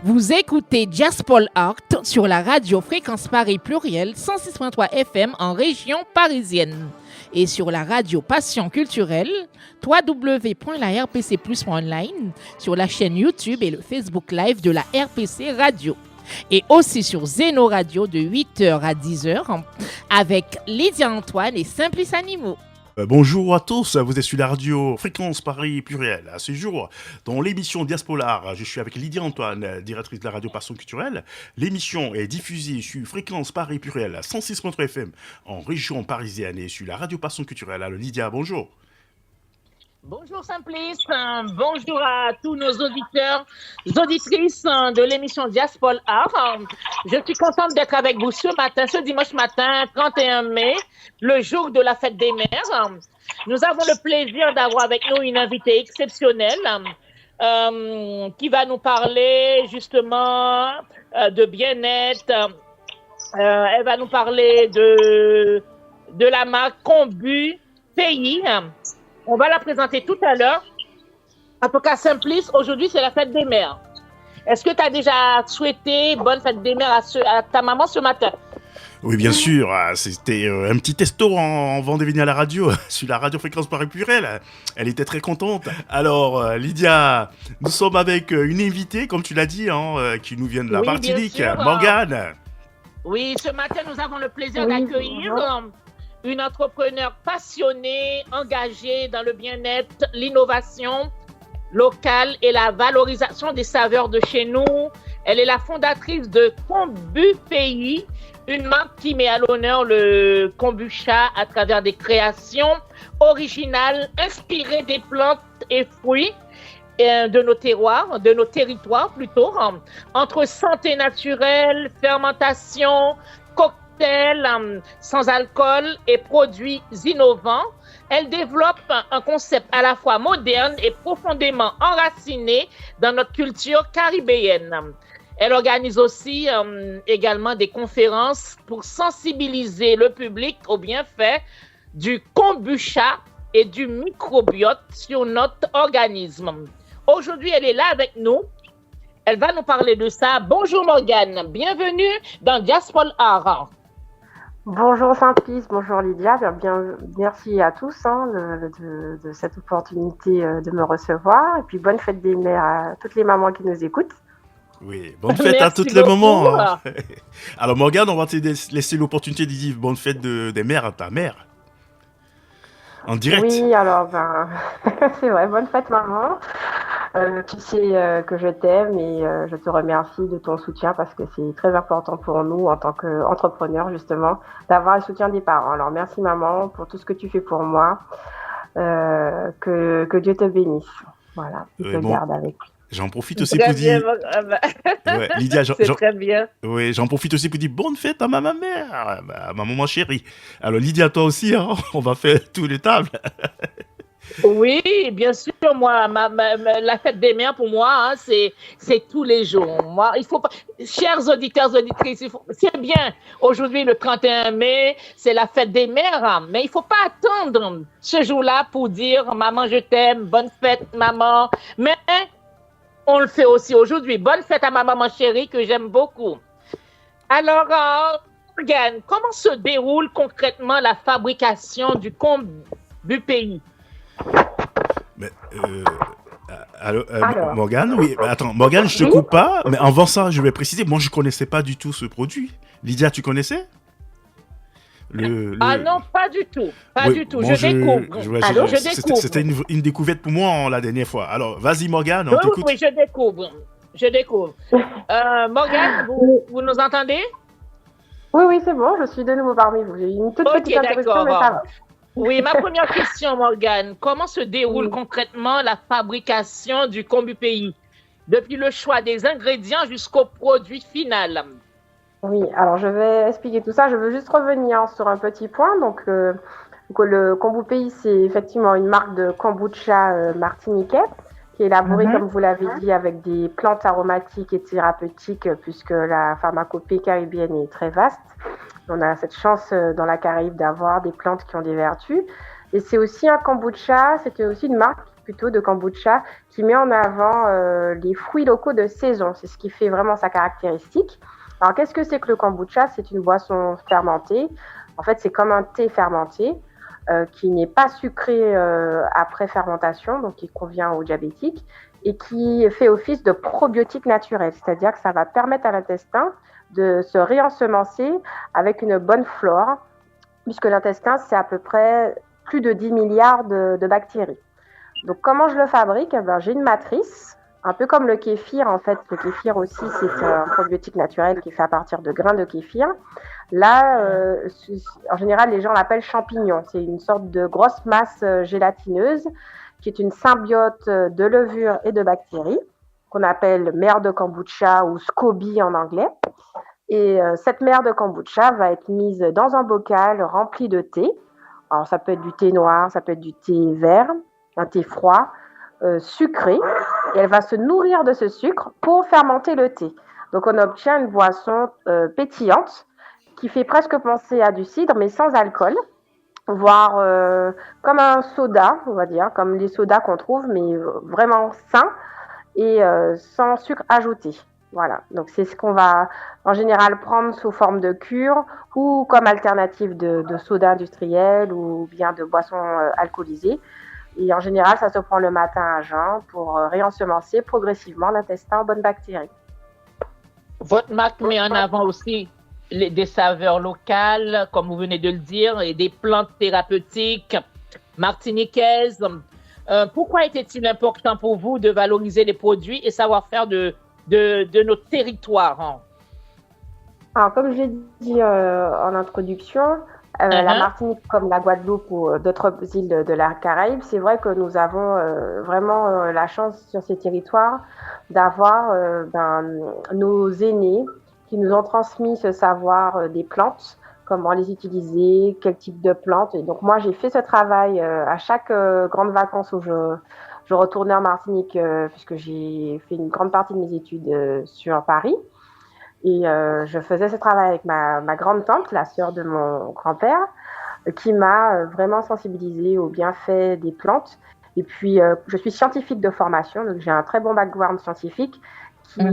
Vous écoutez Jazzpol Art sur la radio Fréquence Paris Pluriel 106.3 FM en région parisienne et sur la radio Passion Culturelle www.larpcplus.online sur la chaîne YouTube et le Facebook Live de la RPC Radio et aussi sur Zeno Radio de 8h à 10h avec Lydia Antoine et Simplice Animaux. Bonjour à tous, vous êtes sur la radio Fréquence Paris Pluriel. À ce jour, dans l'émission Diaspolard, je suis avec Lydia Antoine, directrice de la radio Passion Culturelle. L'émission est diffusée sur Fréquence Paris Pluriel 106.3 FM en région parisienne et sur la radio Passion Culturelle. Alors Lydia, bonjour. Bonjour Simplice, bonjour à tous nos auditeurs, auditrices de l'émission Diaspol Art. Je suis contente d'être avec vous ce dimanche matin, 31 mai, le jour de la fête des mères. Nous avons le plaisir d'avoir avec nous une invitée exceptionnelle qui va nous parler justement de bien-être. Elle va nous parler de la marque Combu Pays. On va la présenter tout à l'heure. En tout cas, Simplice, aujourd'hui, c'est la fête des mères. Est-ce que tu as déjà souhaité bonne fête des mères à ta maman ce matin? Oui, bien sûr. C'était un petit testo avant de venir à la radio, sur la radio Fréquence Paris Pluriel. Elle était très contente. Alors, Lydia, nous sommes avec une invitée, comme tu l'as dit, qui nous vient de la Martinique, Morgane. Oui, ce matin, nous avons le plaisir d'accueillir une entrepreneure passionnée, engagée dans le bien-être, l'innovation locale et la valorisation des saveurs de chez nous. Elle est la fondatrice de Combu Pays, une marque qui met à l'honneur le kombucha à travers des créations originales inspirées des plantes et fruits de nos terroirs, de nos territoires plutôt, entre santé naturelle, fermentation, sans alcool et produits innovants. Elle développe un concept à la fois moderne et profondément enraciné dans notre culture caribéenne. Elle organise aussi également des conférences pour sensibiliser le public aux bienfaits du kombucha et du microbiote sur notre organisme. Aujourd'hui, elle est là avec nous. Elle va nous parler de ça. Bonjour Morgane, bienvenue dans Diaspol Art. Bonjour Simplice, bonjour Lydia, merci à tous de cette opportunité de me recevoir et puis bonne fête des mères à toutes les mamans qui nous écoutent. Oui, bonne fête à toutes les mamans. Alors Morgane, on va te laisser l'opportunité de dire bonne fête des mères à ta mère. En direct. Oui, alors c'est vrai, bonne fête maman. Tu sais que je t'aime et je te remercie de ton soutien parce que c'est très important pour nous en tant qu'entrepreneurs justement d'avoir le soutien des parents. Alors merci maman pour tout ce que tu fais pour moi. Que Dieu te bénisse. Voilà, je te garde avec lui. J'en profite aussi pour dire. Lydia, c'est très bien. Oui, j'en profite aussi pour dire bonne fête à ma mère, à ma maman chérie. Alors Lydia, toi aussi, on va faire tous les tables. Oui, bien sûr, moi, la fête des mères, pour moi, c'est tous les jours. Moi, il faut pas, chers auditeurs, auditrices, c'est bien. Aujourd'hui, le 31 mai, c'est la fête des mères, mais il faut pas attendre ce jour-là pour dire, maman, je t'aime, bonne fête, maman. Mais on le fait aussi aujourd'hui. Bonne fête à ma maman chérie que j'aime beaucoup. Alors, Morgane, comment se déroule concrètement la fabrication du Combu Pays? Alors, Morgane, oui. Attends, Morgane, je te coupe pas, mais avant ça, je vais préciser, moi, je connaissais pas du tout ce produit. Lydia, tu connaissais Ah non, pas du tout. Du tout. Je découvre. Je découvre. C'était une découverte pour moi la dernière fois. Alors, vas-y, Morgane, on t'écoute. Oui, je découvre. Morgane, vous nous entendez? Oui, c'est bon, je suis de nouveau parmi vous. J'ai eu une toute petite interruption, mais ça va. Oui, ma première question, Morgane. Comment se déroule concrètement la fabrication du Combu Pays? Depuis le choix des ingrédients jusqu'au produit final. Oui, alors je vais expliquer tout ça. Je veux juste revenir sur un petit point. Donc le Combu Pays, c'est effectivement une marque de kombucha martiniquais qui est élaborée, comme vous l'avez dit, avec des plantes aromatiques et thérapeutiques, puisque la pharmacopée caribéenne est très vaste. On a cette chance dans la Caraïbe d'avoir des plantes qui ont des vertus. Et c'est aussi un kombucha, c'était aussi une marque plutôt de kombucha qui met en avant les fruits locaux de saison. C'est ce qui fait vraiment sa caractéristique. Alors, qu'est-ce que c'est que le kombucha? C'est une boisson fermentée. En fait, c'est comme un thé fermenté qui n'est pas sucré après fermentation, donc qui convient aux diabétiques, et qui fait office de probiotique naturel, c'est-à-dire que ça va permettre à l'intestin de se réensemencer avec une bonne flore, puisque l'intestin, c'est à peu près plus de 10 milliards de bactéries. Donc, comment je le fabrique? J'ai une matrice, un peu comme le kéfir. En fait, le kéfir aussi, c'est un probiotique naturel qui est fait à partir de grains de kéfir. Là, en général, les gens l'appellent champignon. C'est une sorte de grosse masse gélatineuse qui est une symbiote de levures et de bactéries, qu'on appelle mer de kombucha ou SCOBY en anglais. Et cette mer de kombucha va être mise dans un bocal rempli de thé. Alors, ça peut être du thé noir, ça peut être du thé vert, un thé froid, sucré. Et elle va se nourrir de ce sucre pour fermenter le thé. Donc, on obtient une boisson pétillante qui fait presque penser à du cidre, mais sans alcool, voire comme un soda, on va dire, comme les sodas qu'on trouve, mais vraiment sain et sans sucre ajouté. Voilà, donc c'est ce qu'on va en général prendre sous forme de cure ou comme alternative de soda industriel ou bien de boissons alcoolisées. Et en général, ça se prend le matin à jeun pour réensemencer progressivement l'intestin en bonnes bactéries. Votre marque met en avant aussi des saveurs locales, comme vous venez de le dire, et des plantes thérapeutiques martiniquaises. Pourquoi était-il important pour vous de valoriser les produits et savoir-faire de notre territoire? Alors, comme j'ai dit en introduction, la Martinique, comme la Guadeloupe ou d'autres îles de la Caraïbe, c'est vrai que nous avons vraiment la chance sur ces territoires d'avoir nos aînés qui nous ont transmis ce savoir des plantes, comment les utiliser, quel type de plantes. Et donc, moi, j'ai fait ce travail à chaque grande vacances où je retournais en Martinique, puisque j'ai fait une grande partie de mes études sur Paris. Et je faisais ce travail avec ma grande tante, la sœur de mon grand-père, qui m'a vraiment sensibilisée aux bienfaits des plantes. Et puis, je suis scientifique de formation, donc j'ai un très bon background scientifique qui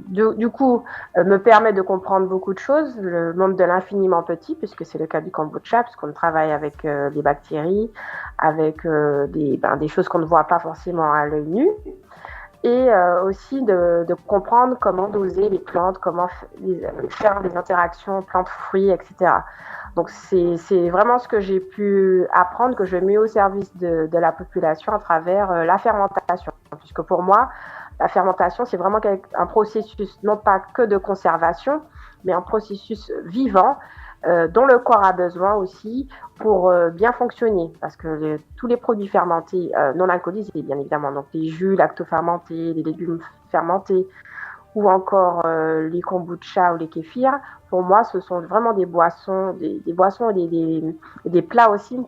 du coup, me permet de comprendre beaucoup de choses, le monde de l'infiniment petit, puisque c'est le cas du kombucha, puisqu'on travaille avec des bactéries, avec des choses qu'on ne voit pas forcément à l'œil nu. Et aussi de comprendre comment doser les plantes, comment faire des interactions plantes-fruits, etc. Donc, c'est vraiment ce que j'ai pu apprendre, que je mets au service de la population à travers la fermentation. Puisque pour moi, la fermentation, c'est vraiment un processus, non pas que de conservation, mais un processus vivant dont le corps a besoin aussi pour bien fonctionner. Parce que tous les produits fermentés, non alcoolisés bien évidemment, donc les jus lactofermentés, les légumes fermentés, ou encore les kombucha ou les kéfirs, pour moi, ce sont vraiment des boissons, des boissons et des plats aussi,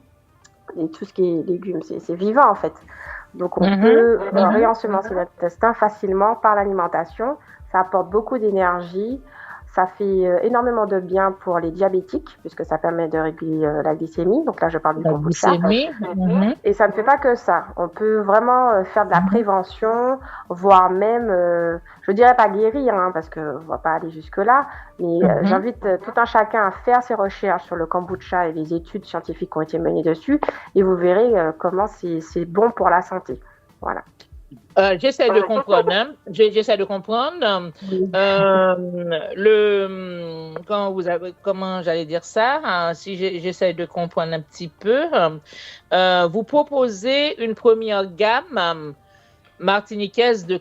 et tout ce qui est légumes, c'est vivant en fait. Donc on peut réensemencer l'intestin facilement par l'alimentation. Ça apporte beaucoup d'énergie. Ça fait énormément de bien pour les diabétiques, puisque ça permet de réguler la glycémie. Donc là, je parle du kombucha. Et ça ne fait pas que ça. On peut vraiment faire de la prévention, voire même, je ne dirais pas guérir, parce qu'on ne va pas aller jusque-là, mais j'invite tout un chacun à faire ses recherches sur le kombucha et les études scientifiques qui ont été menées dessus, et vous verrez comment c'est bon pour la santé. Voilà. J'essaie de comprendre. J'essaie de comprendre. Comment j'allais dire ça? Si j'essaie de comprendre un petit peu, vous proposez une première gamme martiniquaise de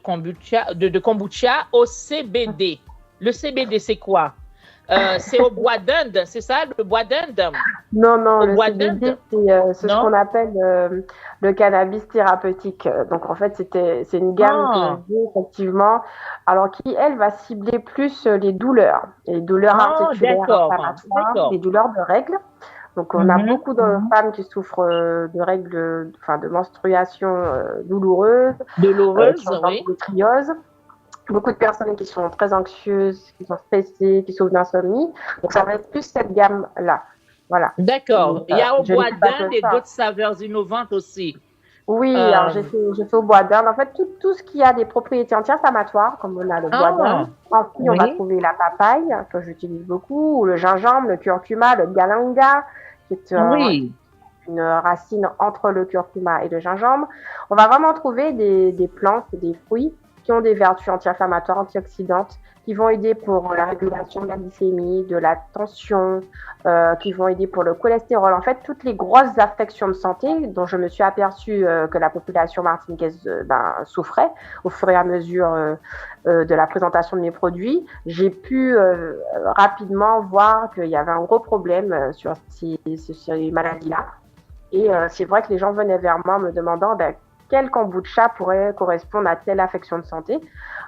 kombucha au CBD. Le CBD, c'est quoi? C'est au bois d'Inde, c'est ça, le bois d'Inde? Non, le CBD, c'est ce qu'on appelle le cannabis thérapeutique. Donc, en fait, c'est une gamme que j'ai, effectivement, alors qui, elle, va cibler plus les douleurs articulaires, inflammatoires, les douleurs de règles. Donc, on a beaucoup de femmes qui souffrent de règles, de menstruation douloureuses, qui ont l'endométriose. Beaucoup de personnes qui sont très anxieuses, qui sont stressées, qui souffrent d'insomnie. Donc, ça va être plus cette gamme-là. Voilà. D'accord. Il y a au bois d'Inde et d'autres saveurs innovantes aussi. Oui, alors j'ai fait au bois d'Inde. En fait, tout ce qui a des propriétés anti-inflammatoires, comme on a le bois d'Inde. Ensuite, on va trouver la papaye, que j'utilise beaucoup, ou le gingembre, le curcuma, le galanga, qui est une racine entre le curcuma et le gingembre. On va vraiment trouver des plantes, des fruits qui ont des vertus anti-inflammatoires, antioxydantes, qui vont aider pour la régulation de la glycémie, de la tension, qui vont aider pour le cholestérol. En fait, toutes les grosses affections de santé dont je me suis aperçue que la population martiniquaise souffrait au fur et à mesure de la présentation de mes produits, j'ai pu rapidement voir qu'il y avait un gros problème sur ces maladies-là. Et c'est vrai que les gens venaient vers moi me demandant quel kombucha pourrait correspondre à telle affection de santé.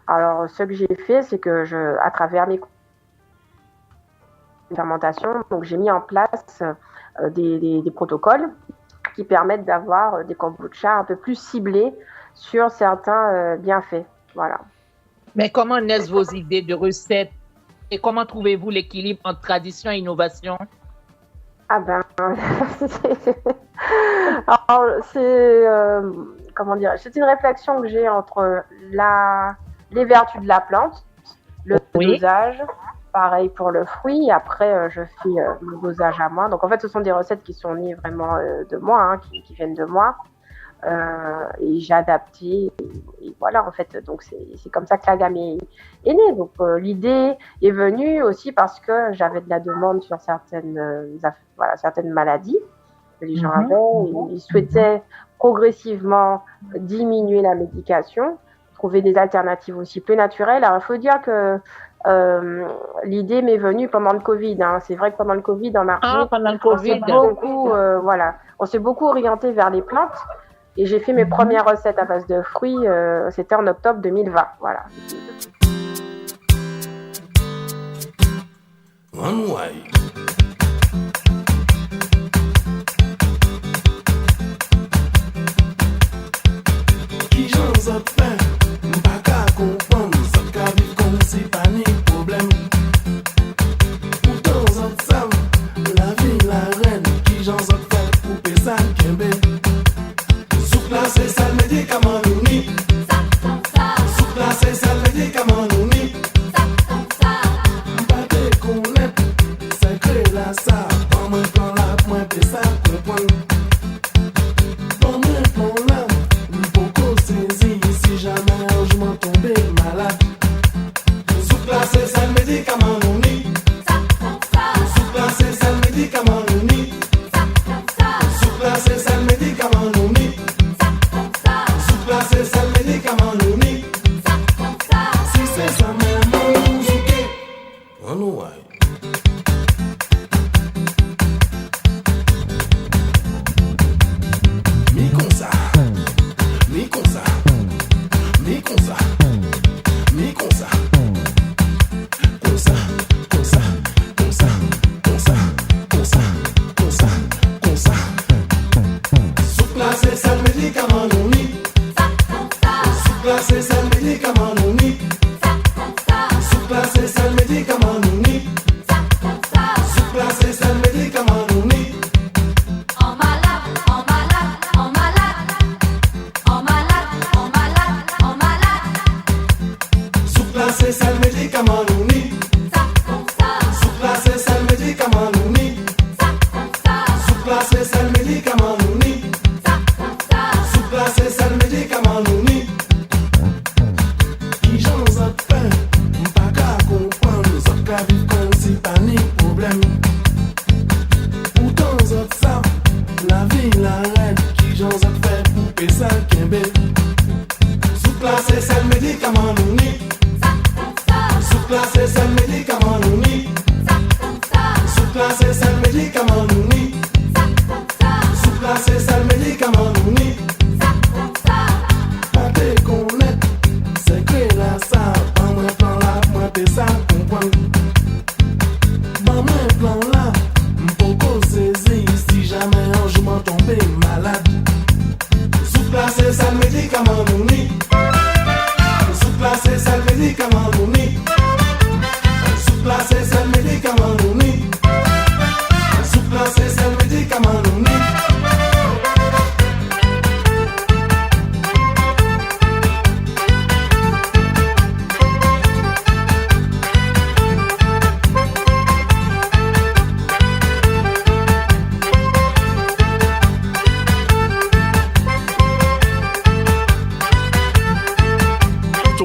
Alors, ce que j'ai fait, c'est que à travers mes fermentations, donc j'ai mis en place des protocoles qui permettent d'avoir des kombuchas un peu plus ciblés sur certains bienfaits. Voilà. Mais comment naissent vos idées de recettes et comment trouvez-vous l'équilibre entre tradition et innovation? Ah ben, alors, c'est une réflexion que j'ai entre les vertus de la plante, le dosage, pareil pour le fruit. Après, je fais le dosage à moi. Donc, en fait, ce sont des recettes qui sont nées vraiment de moi, qui viennent de moi. Et j'ai adapté. Et voilà, en fait. Donc, c'est comme ça que la gamme est née. Donc, l'idée est venue aussi parce que j'avais de la demande sur certaines maladies que les gens avaient. Ils souhaitaient progressivement diminuer la médication, trouver des alternatives aussi plus naturelles. Alors, il faut dire que l'idée m'est venue pendant le Covid. Hein. C'est vrai que pendant le Covid, en Martinique, on s'est beaucoup orienté vers les plantes. Et j'ai fait mes premières recettes à base de fruits. C'était en octobre 2020. Voilà.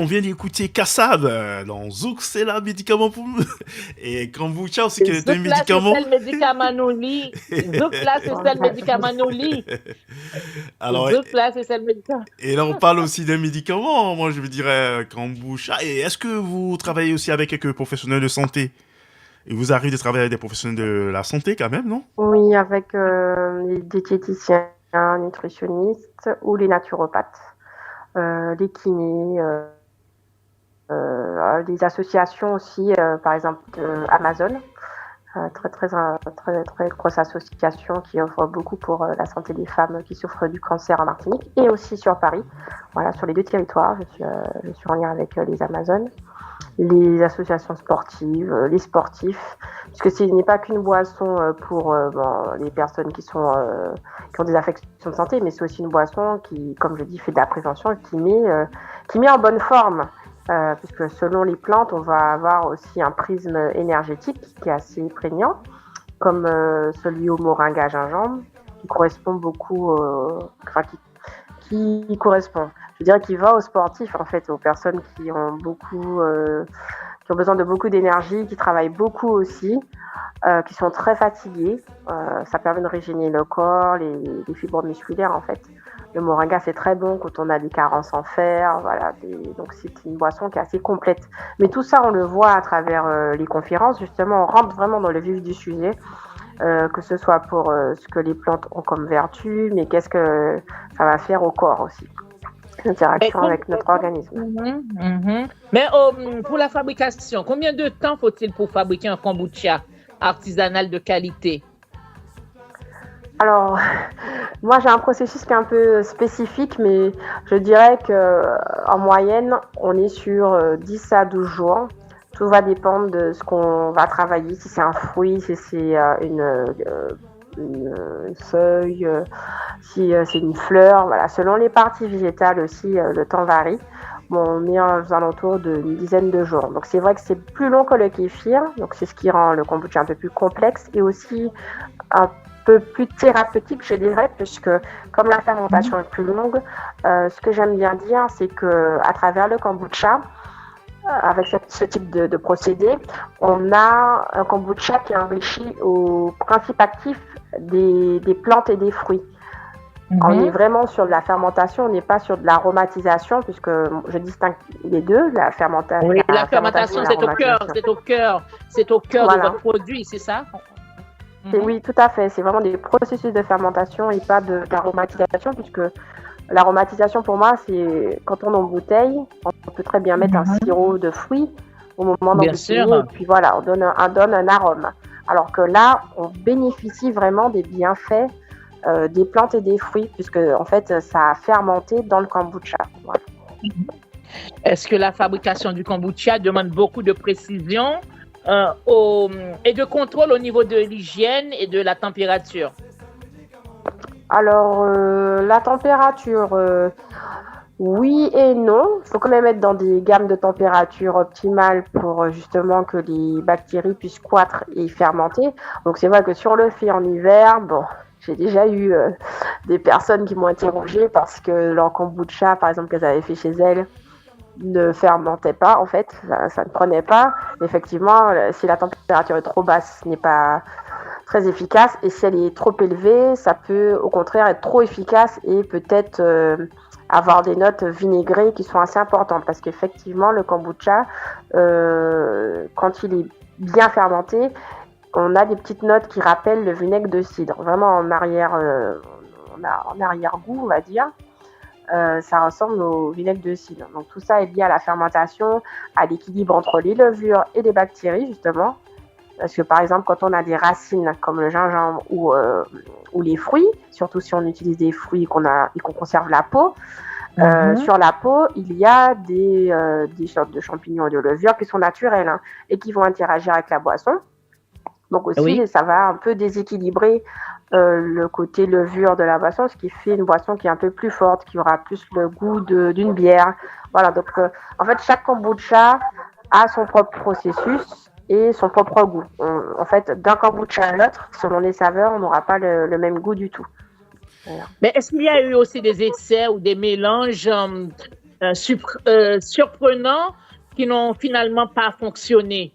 vient d'écouter Kassav dans Zouk, c'est là, médicament pour nous. Et kombucha aussi, qui est un médicament. C'est le médicament nous lit. Zouk là, c'est le médicament nous lit. Alors, Zouk là, c'est le médicament. et là, on parle aussi d'un médicament, moi je dirais kombucha. Et est-ce que vous travaillez aussi avec quelques professionnels de santé? Et vous arrivez de travailler avec des professionnels de la santé quand même, non? Oui, avec des diététiciens, nutritionnistes ou les naturopathes, les kinés, les associations aussi, par exemple Amazon, très grosse association qui offre beaucoup pour la santé des femmes qui souffrent du cancer en Martinique et aussi sur Paris. Voilà, sur les deux territoires, je suis en lien avec les Amazones, les associations sportives, les sportifs, puisque ce n'est pas qu'une boisson pour les personnes qui ont des affections de santé, mais c'est aussi une boisson qui, comme je dis, fait de la prévention et qui met en bonne forme. Puisque selon les plantes, on va avoir aussi un prisme énergétique qui est assez prégnant, comme celui au moringa gingembre, qui correspond beaucoup, qui correspond. Je dirais qu'il va aux sportifs, en fait, aux personnes qui ont qui ont besoin de beaucoup d'énergie, qui travaillent beaucoup aussi, qui sont très fatigués. Ça permet de régénérer le corps, les fibres musculaires, en fait. Le moringa, c'est très bon quand on a des carences en fer. Voilà, donc c'est une boisson qui est assez complète. Mais tout ça, on le voit à travers les conférences. Justement, on rentre vraiment dans le vif du sujet, que ce soit pour ce que les plantes ont comme vertu, mais qu'est-ce que ça va faire au corps aussi. L'interaction avec notre organisme. Mais pour la fabrication, combien de temps faut-il pour fabriquer un kombucha artisanal de qualité? Alors, moi j'ai un processus qui est un peu spécifique, mais je dirais qu'en moyenne, on est sur 10 à 12 jours. Tout va dépendre de ce qu'on va travailler, si c'est un fruit, si c'est une feuille, si c'est une fleur. Voilà. Selon les parties végétales aussi, le temps varie. Bon, on est aux alentours d'une dizaine de jours. Donc c'est vrai que c'est plus long que le kéfir, donc c'est ce qui rend le kombucha un peu plus complexe et aussi un peu plus thérapeutique, je dirais, puisque comme la fermentation est plus longue, ce que j'aime bien dire, c'est que à travers le kombucha, avec ce type de procédé, on a un kombucha qui est enrichi aux principes actifs des plantes et des fruits. On est vraiment sur de la fermentation, on n'est pas sur de l'aromatisation, puisque je distingue les deux, la fermentation. Oui, la fermentation, c'est au cœur de votre produit, c'est ça? Oui, tout à fait. C'est vraiment des processus de fermentation et pas d'aromatisation, puisque l'aromatisation, pour moi, c'est quand on embouteille, on peut très bien mettre un sirop de fruits au moment d'embouteiller, et puis voilà, on donne un arôme. Alors que là, on bénéficie vraiment des bienfaits des plantes et des fruits, puisque en fait, ça a fermenté dans le kombucha. Voilà. Est-ce que la fabrication du kombucha demande beaucoup de précision et de contrôle au niveau de l'hygiène et de la température? Alors, la température, oui et non. Il faut quand même être dans des gammes de température optimales pour justement que les bactéries puissent croître et fermenter. Donc, c'est vrai que si on le fait en hiver, bon, j'ai déjà eu des personnes qui m'ont interrogée parce que leur kombucha, par exemple, qu'elles avaient fait chez elles, ne fermentait pas, en fait, ça ne prenait pas. Effectivement, si la température est trop basse, ce n'est pas très efficace, et si elle est trop élevée, ça peut au contraire être trop efficace et peut-être avoir des notes vinaigrées qui sont assez importantes, parce qu'effectivement, le kombucha, quand il est bien fermenté, on a des petites notes qui rappellent le vinaigre de cidre, vraiment en arrière-goût, on va dire. Ça ressemble au vinaigre de cidre. Donc tout ça est lié à la fermentation, à l'équilibre entre les levures et les bactéries, justement. Parce que par exemple, quand on a des racines comme le gingembre ou les fruits, surtout si on utilise des fruits et qu'on conserve la peau, sur la peau, il y a des sortes de champignons et de levures qui sont naturels et qui vont interagir avec la boisson. Donc aussi, ça va un peu déséquilibrer le côté levure de la boisson, ce qui fait une boisson qui est un peu plus forte, qui aura plus le goût d'une bière. Voilà, donc en fait, chaque kombucha a son propre processus et son propre goût. En fait, d'un kombucha à l'autre, selon les saveurs, on n'aura pas le même goût du tout. Voilà. Mais est-ce qu'il y a eu aussi des essais ou des mélanges surprenants qui n'ont finalement pas fonctionné?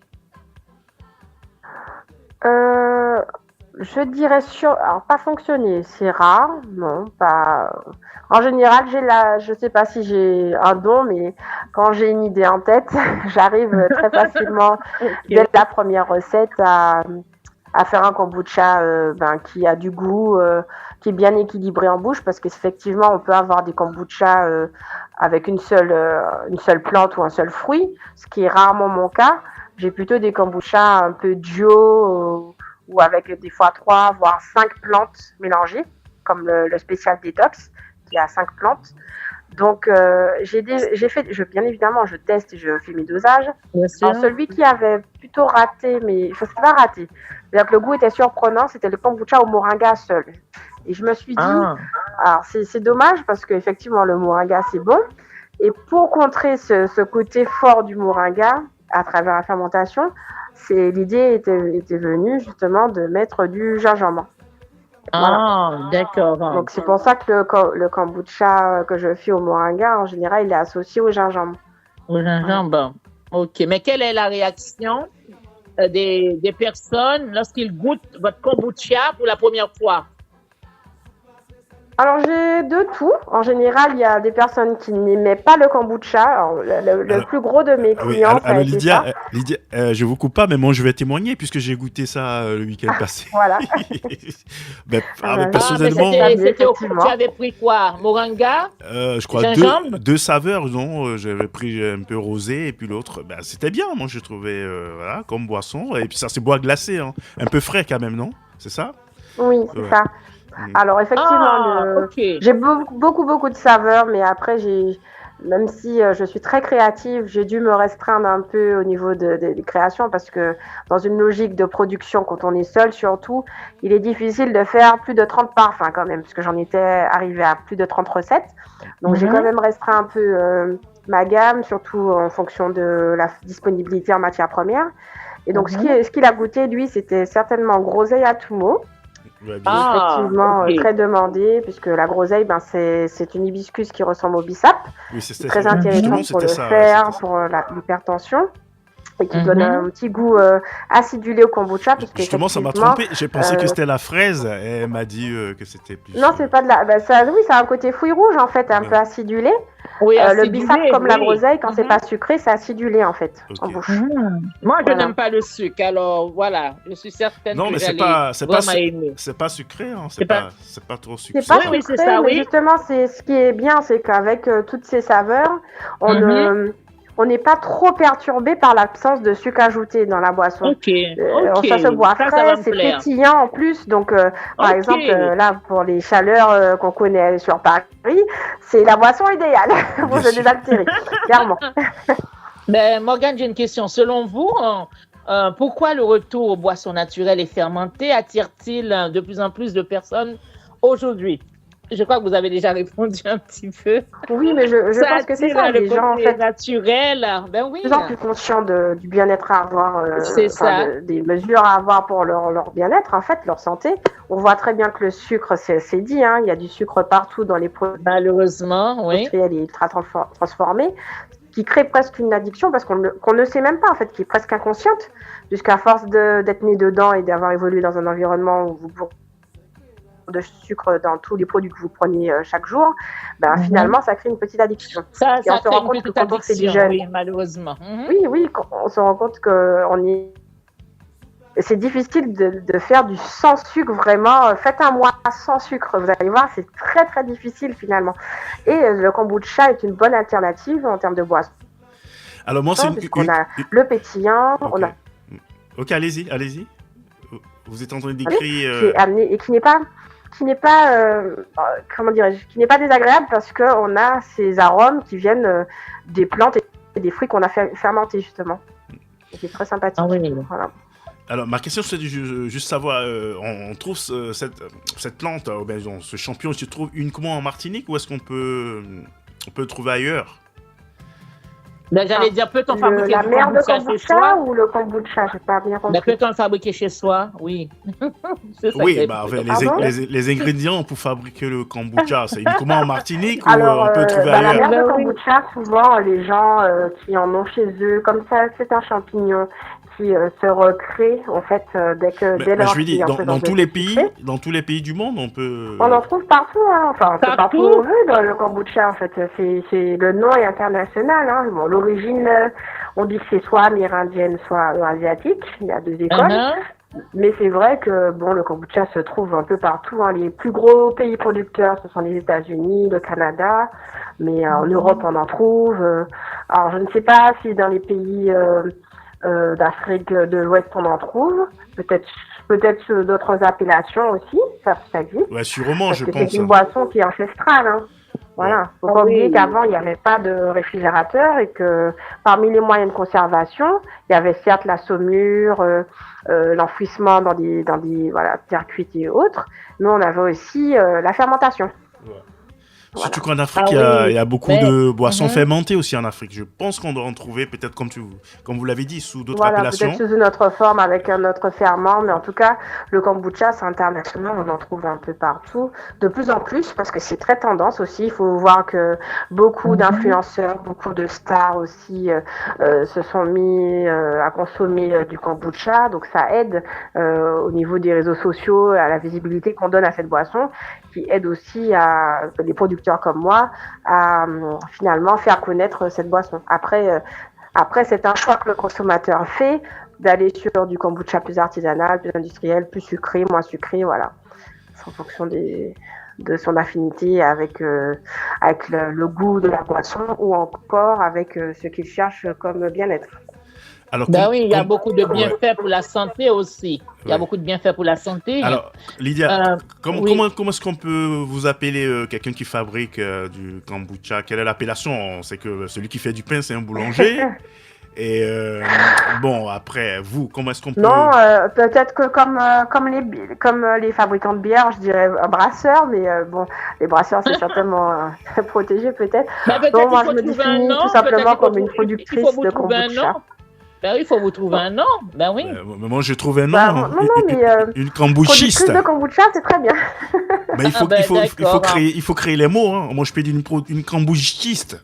Je dirais alors pas fonctionner, c'est rare, non, pas. En général, je sais pas si j'ai un don, mais quand j'ai une idée en tête, j'arrive très facilement dès la première recette à faire un kombucha qui a du goût, qui est bien équilibré en bouche, parce qu'effectivement, on peut avoir des kombuchas avec une seule plante ou un seul fruit, ce qui est rarement mon cas. J'ai plutôt des kombuchas un peu duo ou avec des fois 3 voire 5 plantes mélangées, comme le spécial détox qui a 5 plantes. Donc bien évidemment, je teste et je fais mes dosages. Alors, celui qui avait plutôt raté, mais enfin, c'est pas raté, c'est-à-dire que le goût était surprenant, c'était le kombucha au moringa seul. Et je me suis dit, alors c'est dommage parce qu'effectivement le moringa c'est bon, et pour contrer ce côté fort du moringa à travers la fermentation, l'idée était venue justement de mettre du gingembre. Voilà. D'accord. Donc c'est pour ça que le kombucha que je fais au moringa, en général, il est associé au gingembre. Au gingembre. Ok. Mais quelle est la réaction des personnes lorsqu'ils goûtent votre kombucha pour la première fois? Alors j'ai de tout. En général, il y a des personnes qui n'aimaient pas le kombucha. Alors, le plus gros de mes clients, ça a été Lydia, ça. Lydia, je vous coupe pas, mais moi je vais témoigner puisque j'ai goûté ça le week-end passé. Voilà. Personnellement, tu avais pris quoi? Moringa? Je crois deux saveurs, non? J'avais pris un peu rosé et puis l'autre, c'était bien. Moi je trouvais comme boisson, et puis ça c'est bois glacé, hein. Un peu frais quand même, non? C'est ça? Oui, c'est ça. Alors effectivement, j'ai beaucoup de saveurs, mais après même si je suis très créative, j'ai dû me restreindre un peu au niveau des créations, parce que dans une logique de production, quand on est seul surtout, il est difficile de faire plus de 30 parfums quand même, parce que j'en étais arrivée à plus de 30 recettes. Donc j'ai quand même restreint un peu ma gamme, surtout en fonction de la disponibilité en matières premières. Et donc ce qu'il a goûté, lui, c'était certainement groseille à Tumo. Effectivement, très demandé, puisque la groseille, c'est une hibiscus qui ressemble au bissap. Oui, c'est très intéressant pour le fer, pour l'hypertension, et qui donne un petit goût acidulé au kombucha. Justement, ça m'a trompé. J'ai pensé que c'était la fraise, et elle m'a dit que c'était plus. Non, c'est pas de la. Ça a un côté fruit rouge en fait, un peu acidulé. Oui, le bissap, comme la groseille, quand c'est pas sucré, c'est acidulé en fait, en bouche. Moi, je n'aime pas le sucre, alors voilà, je suis certaine que c'est pas sucré, hein. C'est pas trop sucré. C'est pas sucré, c'est ça, mais justement, ce qui est bien, c'est qu'avec toutes ces saveurs, on n'est pas trop perturbé par l'absence de sucre ajouté dans la boisson. Ça se boit frais, c'est pétillant en plus. Donc, par exemple, là, pour les chaleurs qu'on connaît sur Paris, c'est la boisson idéale pour se désaltérer, clairement. Morgane, j'ai une question. Selon vous, pourquoi le retour aux boissons naturelles et fermentées attire-t-il de plus en plus de personnes aujourd'hui? Je crois que vous avez déjà répondu un petit peu. Oui, mais je pense que c'est ça, les gens en fait naturel. Oui. Les gens plus conscients du bien-être à avoir, des mesures à avoir pour leur bien-être, en fait, leur santé. On voit très bien que le sucre, c'est dit, hein, il y a du sucre partout dans les produits. Malheureusement, oui. Industriels et ultra transformés, qui crée presque une addiction parce qu'on ne sait même pas, en fait, qui est presque inconsciente, puisqu'à force d'être né dedans et d'avoir évolué dans un environnement où vous de sucre dans tous les produits que vous preniez chaque jour, finalement, ça crée une petite addiction. Ça on se rend compte que quand on fait du jeûne, oui, malheureusement. Oui, on se rend compte que c'est difficile de faire du sans sucre, vraiment. Faites un mois sans sucre, vous allez voir, c'est très très difficile finalement. Et le kombucha est une bonne alternative en termes de boisson. Alors moi, c'est on a le pétillant, Ok, allez-y. Vous êtes en train d'écrire. Qui est amené et qui n'est pas désagréable, parce qu'on a ces arômes qui viennent des plantes et des fruits qu'on a fermentés justement. C'est très sympathique. Voilà. Alors ma question, c'est juste savoir, on trouve cette plante, ce champignon, se trouve uniquement en Martinique, ou est-ce qu'on peut le trouver ailleurs? Ben, j'allais dire, peut-on fabriquer La du mer de kombucha chez kombucha soi? ou le kombucha? J'ai pas bien Ben, compris. peut-on le fabriquer chez soi? Oui. C'est ça que Oui, j'ai bah, plutôt enfin, Pardon? les ingrédients pour fabriquer le kombucha, c'est uniquement en Martinique ou Alors, on peut le trouver la ailleurs? mer de Ben oui. kombucha, souvent, les gens qui en ont chez eux, comme ça, c'est un champignon qui se recrée, en fait, dès Mais je lors lui qu'il est dis, en présence de dans tous les pays du monde, on peut. on en trouve partout, hein. Enfin, c'est partout où Partout? on veut dans le kombucha, en fait. Le nom est international, hein. Bon, l'origine, on dit que c'est soit amérindienne, soit asiatique. Il y a deux écoles. Uh-huh. Mais c'est vrai que, bon, le kombucha se trouve un peu partout, hein. Les plus gros pays producteurs, ce sont les États-Unis, le Canada. Mais en Europe, on en trouve. Alors, je ne sais pas si dans les pays d'Afrique de l'Ouest, on en trouve. Peut-être sous d'autres appellations aussi, ça existe. Ouais, sûrement, Parce je que pense. c'est une boisson qui est ancestrale, hein. Voilà. Faut pas oublier qu'avant, il n'y avait pas de réfrigérateur et que parmi les moyens de conservation, il y avait certes la saumure, l'enfouissement dans des terres cuites et autres, mais on avait aussi la fermentation. Voilà. Surtout qu'en Afrique, Ah il y a oui. beaucoup Mais- de boissons Mhm. fermentées aussi en Afrique. Je pense qu'on doit en trouver, peut-être comme vous l'avez dit, sous d'autres Voilà, appellations. peut-être sous une autre forme avec un autre ferment, mais en tout cas, le kombucha, c'est international, on en trouve un peu partout, de plus en plus, parce que c'est très tendance aussi. Il faut voir que beaucoup d'influenceurs, beaucoup de stars aussi se sont mis à consommer du kombucha, donc ça aide au niveau des réseaux sociaux, à la visibilité qu'on donne à cette boisson, qui aide aussi à les producteurs comme moi à finalement faire connaître cette boisson. Après, c'est un choix que le consommateur fait d'aller sur du kombucha plus artisanal, plus industriel, plus sucré, moins sucré, voilà. C'est en fonction de son affinité avec le goût de la boisson ou encore avec ce qu'il cherche comme bien-être. Alors, Ben oui, il y a beaucoup de bienfaits pour la santé aussi. Il y a Ouais. beaucoup de bienfaits pour la santé. Alors, Lydia, Euh, comment est-ce qu'on peut vous appeler quelqu'un qui fabrique du kombucha? Quelle est l'appellation? On sait que celui qui fait du pain, c'est un boulanger. Et bon, après, vous, comment est-ce qu'on peut... Non, peut-être que comme les fabricants de bière, je dirais un brasseur, mais bon, les brasseurs, c'est certainement protégé peut-être. ben peut-être Donc, moi, qu'il je faut me trouver un définis nom. tout simplement Peut-être qu'il faut comme une trouver- il productrice faut vous de trouver un kombucha. nom. Ben oui, il faut vous trouver un nom. Ben oui. moi, j'ai trouvé un nom. Bah, hein. non, mais Une productrice kombuchiste. de kombucha, c'est très bien. Mais d'accord. il faut créer les mots. Hein. Moi, je peux dire une kombuchiste.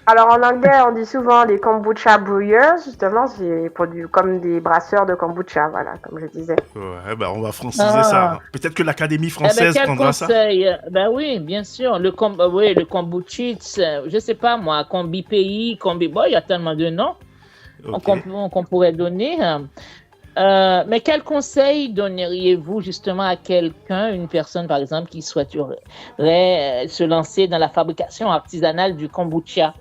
Alors en anglais, on dit souvent les kombucha brewers, justement, c'est comme des brasseurs de kombucha, voilà, comme je disais. Ouais, ben, on va franciser Ah. ça. Peut-être que l'Académie Eh ben, française quel prendra ça. conseil? Ben oui, bien sûr. Le kombuchitz, je sais pas moi, combi pays, combi. Bon, il y a tellement de noms Ok. qu'on pourrait donner. Mais quel conseil donneriez-vous justement à quelqu'un, une personne par exemple, qui souhaiterait se lancer dans la fabrication artisanale du kombucha?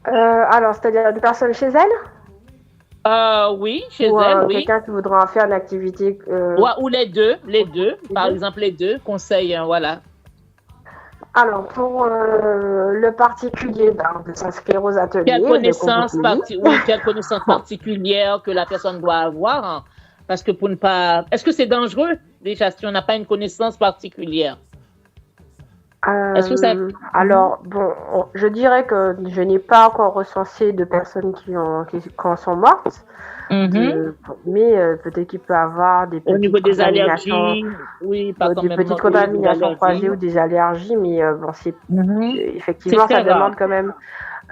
Alors, c'est-à-dire une personne chez elle Oui, chez ou elle, oui. quelqu'un qui voudra en faire une activité Ou les deux, par exemple les deux conseils, voilà. Alors, pour le particulier, de s'inscrire aux ateliers. Quelle connaissance, de quelle connaissance particulière que la personne doit avoir, hein, parce que pour ne pas... Est-ce que c'est dangereux déjà si on n'a pas une connaissance particulière? Est-ce que ça... Alors, bon, je dirais que je n'ai pas encore recensé de personnes qui en sont mortes. Mais peut-être qu'il peut avoir des petites Au niveau des allergies, contaminations, oui, pas quand des même petites au niveau des contaminations allergies. croisées ou des allergies, mais bon, effectivement, C'est ça très demande rare. quand même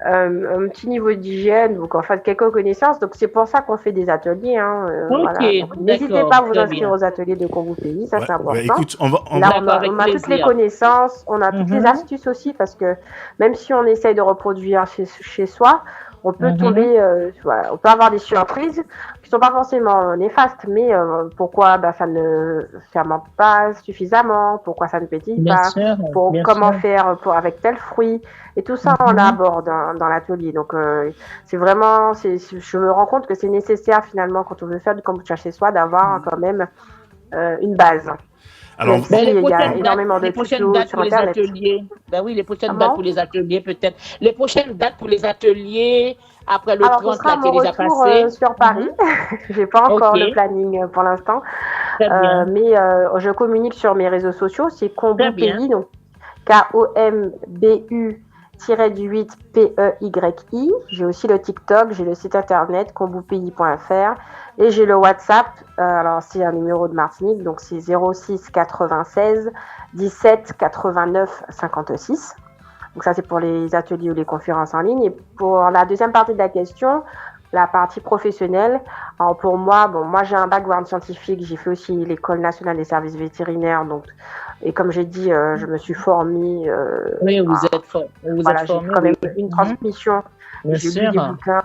un petit niveau d'hygiène, donc en fait quelques connaissances. Donc c'est pour ça qu'on fait des ateliers. Hein, Ok, voilà. Donc, n'hésitez d'accord, pas à vous très inscrire bien. aux ateliers de Kombu Pays, ça c'est important. Ouais, écoute, on va, Là, D'accord, avec on a toutes les plaisir. connaissances, on a toutes les astuces aussi, parce que même si on essaye de reproduire chez soi, on peut tomber, voilà, on peut avoir des surprises qui sont pas forcément néfastes, mais pourquoi ça ne fermente pas suffisamment, pourquoi ça ne pétille Bien pas, sûr, bien comment sûr. faire avec tel fruit, et tout ça on aborde dans l'atelier. Donc c'est vraiment, je me rends compte que c'est nécessaire finalement quand on veut faire du kombucha chez soi d'avoir quand même une base. alors, Si, il y a énormément de les prochaines tutos dates sur pour les Internet. ateliers. Ben oui, les prochaines Comment dates pour les ateliers, peut-être. Les prochaines dates pour les ateliers, après le Alors, ce 30 sera là, qui est mon déjà retour passé. sur Paris. J'ai pas encore Ok. le planning pour l'instant, Très bien. mais je communique sur mes réseaux sociaux. C'est Kombu Très bien. Pays, donc KOMBU kombu-pays-du-8 PEYI. J'ai aussi le TikTok, j'ai le site internet kombupeyi.fr et j'ai le WhatsApp. Alors c'est un numéro de Martinique, donc c'est 06 96 17 89 56. Donc ça c'est pour les ateliers ou les conférences en ligne. Et pour la deuxième partie de la question, la partie professionnelle, alors pour moi, moi j'ai un background scientifique, j'ai fait aussi l'École nationale des services vétérinaires, donc, et comme j'ai dit, je me suis formée. Oui, vous êtes formée. J'ai quand même une transmission. J'ai sûr. lu des bouquins,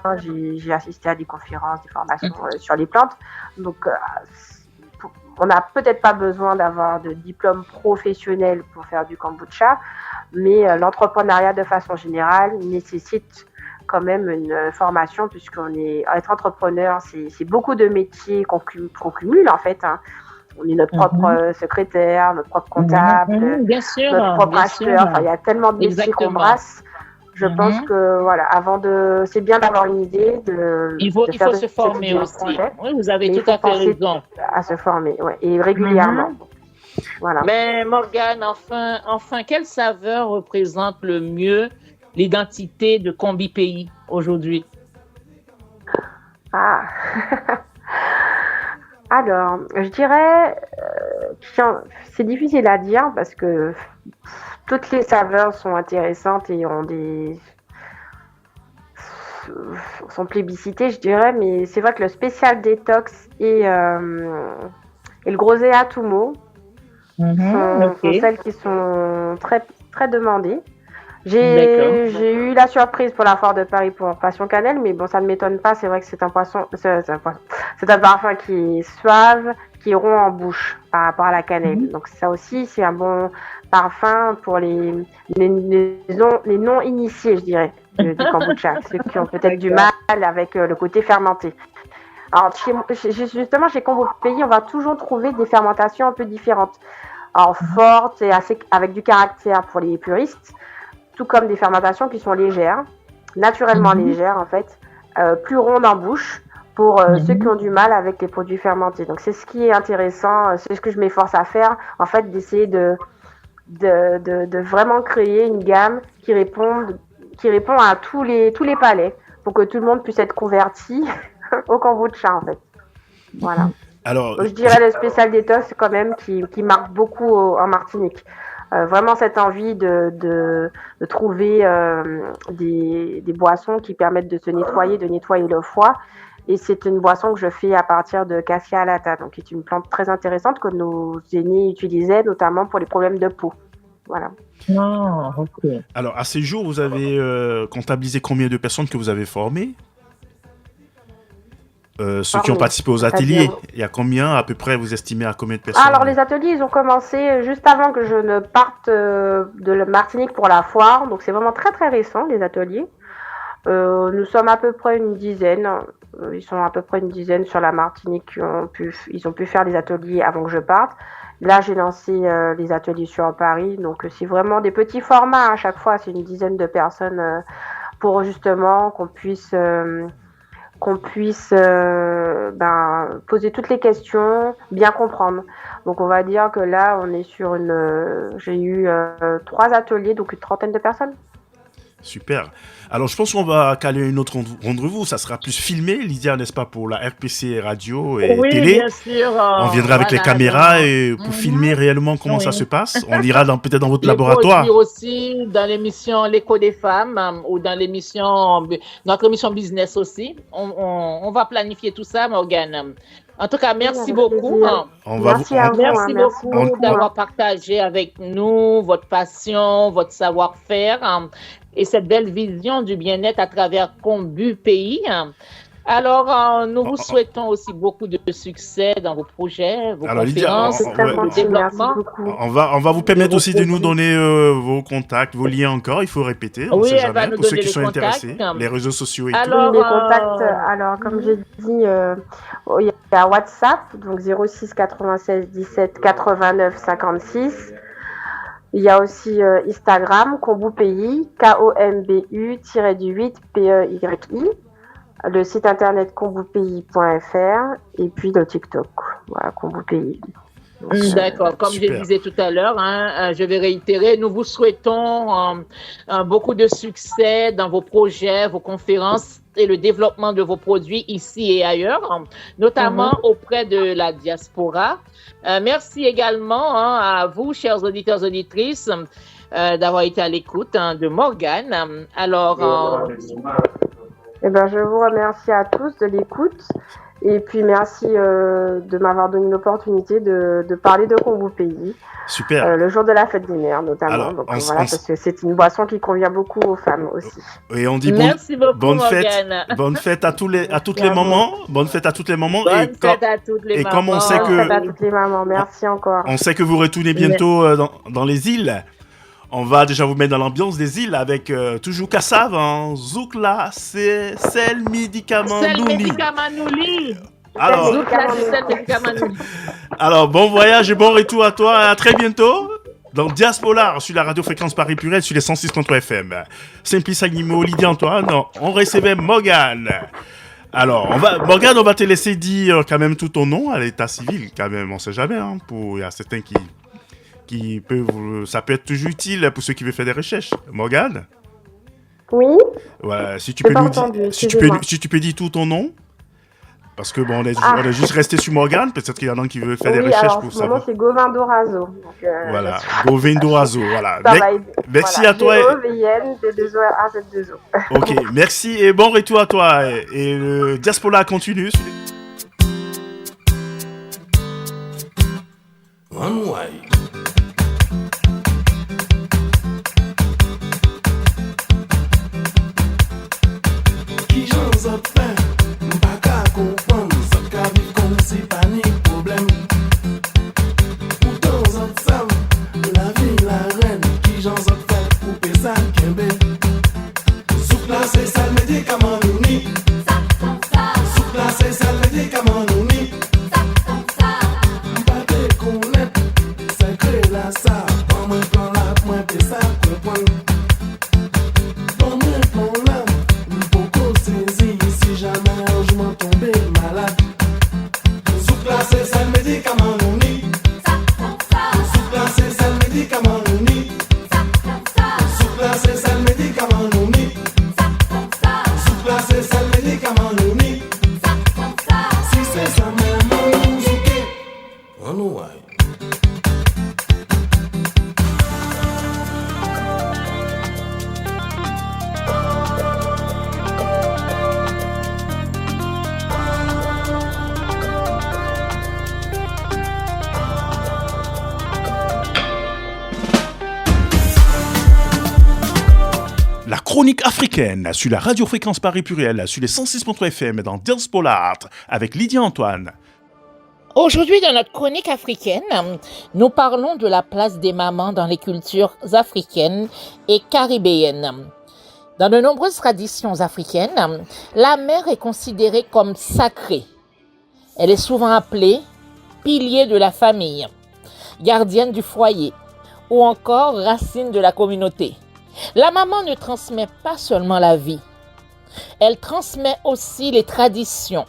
j'ai assisté à des conférences, des formations sur les plantes. Donc, on n'a peut-être pas besoin d'avoir de diplôme professionnel pour faire du kombucha, mais l'entrepreneuriat de façon générale nécessite quand même une formation, être entrepreneur, c'est beaucoup de métiers qu'on cumule en fait. Hein. On est notre propre secrétaire, notre propre comptable, bien sûr, notre propre acheteur. Enfin, il y a tellement de métiers qu'on brasse. Je pense que voilà, c'est bien d'avoir une idée il faut se former aussi. Oui, vous avez tout à fait raison. À se former, ouais, et régulièrement. Voilà. Mais Morgane, enfin, quelle saveur représente le mieux l'identité de Kombu-Pays aujourd'hui? Alors, je dirais, c'est difficile à dire parce que toutes les saveurs sont intéressantes et sont plébiscitées, je dirais, mais c'est vrai que le spécial détox et le groset Atumo sont celles qui sont très, très demandées. J'ai eu la surprise pour la foire de Paris pour Passion Cannelle, mais bon, ça ne m'étonne pas. C'est vrai que c'est un parfum qui est suave, qui est rond en bouche par rapport à la cannelle. Donc ça aussi, c'est un bon parfum pour les non-initiés, je dirais, du kombucha, ceux qui ont peut-être du mal avec le côté fermenté. Alors justement, chez Kombu-Pays, on va toujours trouver des fermentations un peu différentes, alors fortes et avec du caractère pour les puristes, tout comme des fermentations qui sont légères, naturellement légères en fait, plus rondes en bouche pour ceux qui ont du mal avec les produits fermentés. Donc c'est ce qui est intéressant, c'est ce que je m'efforce à faire, en fait, d'essayer de vraiment créer une gamme qui répond à tous les palais pour que tout le monde puisse être converti au kombucha en fait. Voilà. Alors, donc, je dirais le spécial détox quand même qui marque beaucoup en Martinique. Vraiment cette envie de trouver des boissons qui permettent de nettoyer le foie. Et c'est une boisson que je fais à partir de Cassia alata, donc qui est une plante très intéressante que nos aînés utilisaient notamment pour les problèmes de peau. Voilà. Alors, à ces jours, vous avez comptabilisé combien de personnes que vous avez formées? Ceux qui ont participé aux ateliers, il y a combien à peu près, vous estimez à combien de personnes? Alors les ateliers, ils ont commencé juste avant que je ne parte de la Martinique pour la foire, donc c'est vraiment très très récent les ateliers. Nous sommes à peu près une dizaine, ils sont à peu près une dizaine sur la Martinique ils ont pu faire des ateliers avant que je parte. Là j'ai lancé les ateliers sur Paris, donc c'est vraiment des petits formats à chaque fois, c'est une dizaine de personnes pour justement qu'on puisse poser toutes les questions, bien comprendre. Donc on va dire que là on est sur j'ai eu 3 ateliers, donc une trentaine de personnes. Super. Alors, je pense qu'on va caler une autre rendez-vous. Ça sera plus filmé, Lydia, n'est-ce pas, pour la RPC radio et télé. Bien sûr. On viendra avec les caméras et pour filmer réellement comment ça se passe. On ira peut-être dans votre laboratoire. Aussi dans l'émission L'écho des femmes ou dans notre émission business aussi. On va planifier tout ça, Morgane. En tout cas, merci beaucoup. Merci beaucoup d'avoir partagé avec nous votre passion, votre savoir-faire et cette belle vision du bien-être à travers Kombu-Pays. Alors, nous vous souhaitons aussi beaucoup de succès dans vos projets, vos conférences, vos développements. On va vous permettre aussi de nous donner vos contacts, vos liens encore. Il faut répéter, on sait jamais, pour ceux qui sont intéressés, les réseaux sociaux et tout. Les contacts, alors comme j'ai dit, il y a WhatsApp, donc 06 96 17 89 56. Il y a aussi Instagram, Kombu-Pays, KOMBU-8 PEYI. Le site internet kombupeyi.fr et puis le TikTok, voilà, Kombu-Pays. D'accord, comme Super. je disais tout à l'heure, je vais réitérer, nous vous souhaitons beaucoup de succès dans vos projets, vos conférences et le développement de vos produits ici et ailleurs, notamment auprès de la diaspora. Merci également à vous, chers auditeurs, auditrices, d'avoir été à l'écoute de Morgane. Alors, Eh ben, je vous remercie à tous de l'écoute. Et puis, merci de m'avoir donné l'opportunité de parler de Kombu Pays. Super. Le jour de la fête des mères, notamment. Alors, donc, parce que c'est une boisson qui convient beaucoup aux femmes aussi. Et on dit merci beaucoup, bonne fête, Morgane. bonne fête à toutes les mamans. Bonne fête à toutes les mamans. Bonne fête à toutes les mamans. Comme on sait Bonne fête à toutes les mamans. Merci encore. On sait que vous retournez bientôt dans les îles. On va déjà vous mettre dans l'ambiance des îles avec toujours Kassav, hein. Zoukla, c'est Sel Médicament Nouli. Alors, bon voyage et bon retour à toi. À très bientôt dans Diaspora sur la radio Fréquence Paris Pluriel sur les 106.3 FM. Simplice Agnimo, Lydie Antoine, on recevait Morgane. Alors, Morgane, on va te laisser dire quand même tout ton nom à l'état civil, quand même, on sait jamais, hein, il y a certains qui peuvent, ça peut être toujours utile pour ceux qui veulent faire des recherches. Morgane? Oui. Ouais, si tu peux dire tout ton nom. Parce que bon, on est juste resté sur Morgane. Peut-être qu'il y en a qui veulent faire des recherches pour savoir. Mon nom c'est Govindo Razo. Voilà, Govindo Razo. Voilà. Merci à toi. G-O-V-I-N D-2-O-R-Z-2-O. Ok, merci et bon retour à toi. Et le Diaspora continue. One way. Qui j'en a fait? M'pas comprendre, ça qu'a vivre comme si pas ni problème. Pourtant, ça savent, la vie, la reine, qui j'en a fait pour ça kembe. Soukla, c'est ça le médicament nouni. Soukla, c'est ça le médicament nouni. M'pas te connaître, c'est créer la ça. Pas moins plan là, moins pé ça, comprendre. Pas moins plan là, m'poko saisi si jamais je m'en tombé malade. Soukla, c'est ça le médicament nouni. Soukla, c'est ça le médicament nouni. Soukla, c'est ça le médicament nouni. Soukla, c'est ça le médicament nouni. Si c'est ça même, on nous ouké. On nous aille. La chronique africaine sur la radio Fréquence Paris Pluriel sur les 106.3 FM dans Diaspora avec Lydie Antoine. Aujourd'hui, dans notre chronique africaine, nous parlons de la place des mamans dans les cultures africaines et caribéennes. Dans de nombreuses traditions africaines, la mère est considérée comme sacrée. Elle est souvent appelée pilier de la famille, gardienne du foyer ou encore racine de la communauté. La maman ne transmet pas seulement la vie, elle transmet aussi les traditions,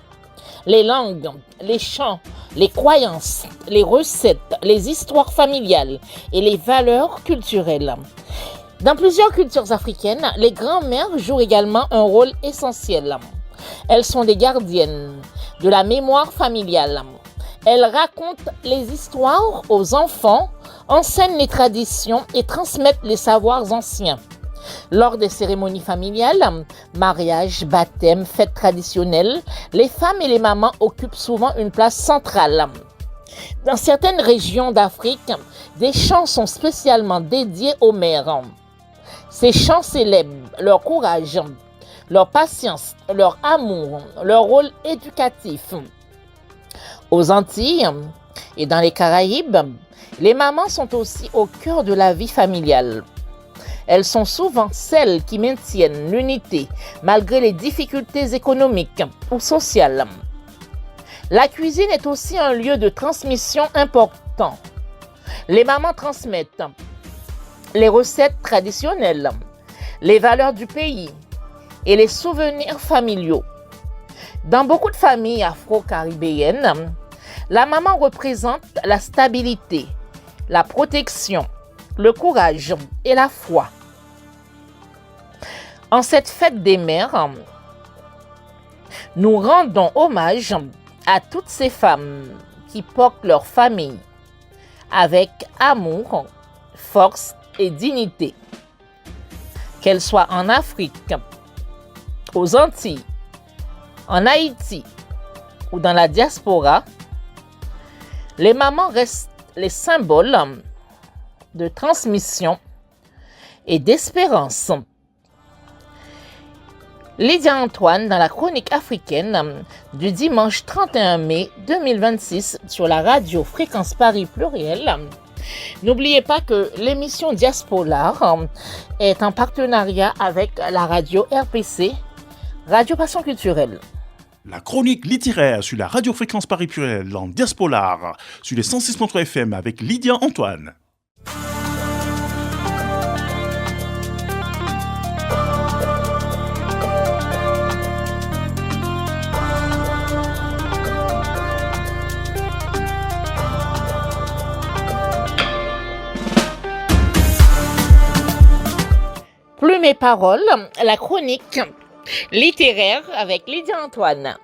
les langues, les chants, les croyances, les recettes, les histoires familiales et les valeurs culturelles. Dans plusieurs cultures africaines, les grands-mères jouent également un rôle essentiel. Elles sont des gardiennes de la mémoire familiale. Elles racontent les histoires aux enfants, enseignent les traditions et transmettent les savoirs anciens. Lors des cérémonies familiales, mariage, baptême, fêtes traditionnelles, les femmes et les mamans occupent souvent une place centrale. Dans certaines régions d'Afrique, des chants sont spécialement dédiés aux mères. Ces chants célèbrent leur courage, leur patience, leur amour, leur rôle éducatif. Aux Antilles et dans les Caraïbes, les mamans sont aussi au cœur de la vie familiale. Elles sont souvent celles qui maintiennent l'unité malgré les difficultés économiques ou sociales. La cuisine est aussi un lieu de transmission important. Les mamans transmettent les recettes traditionnelles, les valeurs du pays et les souvenirs familiaux. Dans beaucoup de familles afro-caribéennes, La maman représente la stabilité, la protection, le courage et la foi. En cette fête des mères, nous rendons hommage à toutes ces femmes qui portent leur famille avec amour, force et dignité. Qu'elles soient en Afrique, aux Antilles, en Haïti ou dans la diaspora, les mamans restent les symboles de transmission et d'espérance. Lydia Antoine dans la chronique africaine du dimanche 31 mai 2026 sur la radio Fréquence Paris Pluriel. N'oubliez pas que l'émission Diaspora est en partenariat avec la radio RPC, Radio Passion Culturelle. La chronique littéraire sur la radio Fréquence Paris Pluriel en Diaspora sur les 106.3 FM avec Lydia Antoine. Plume et paroles, la chronique littéraire avec Lydia Antoine.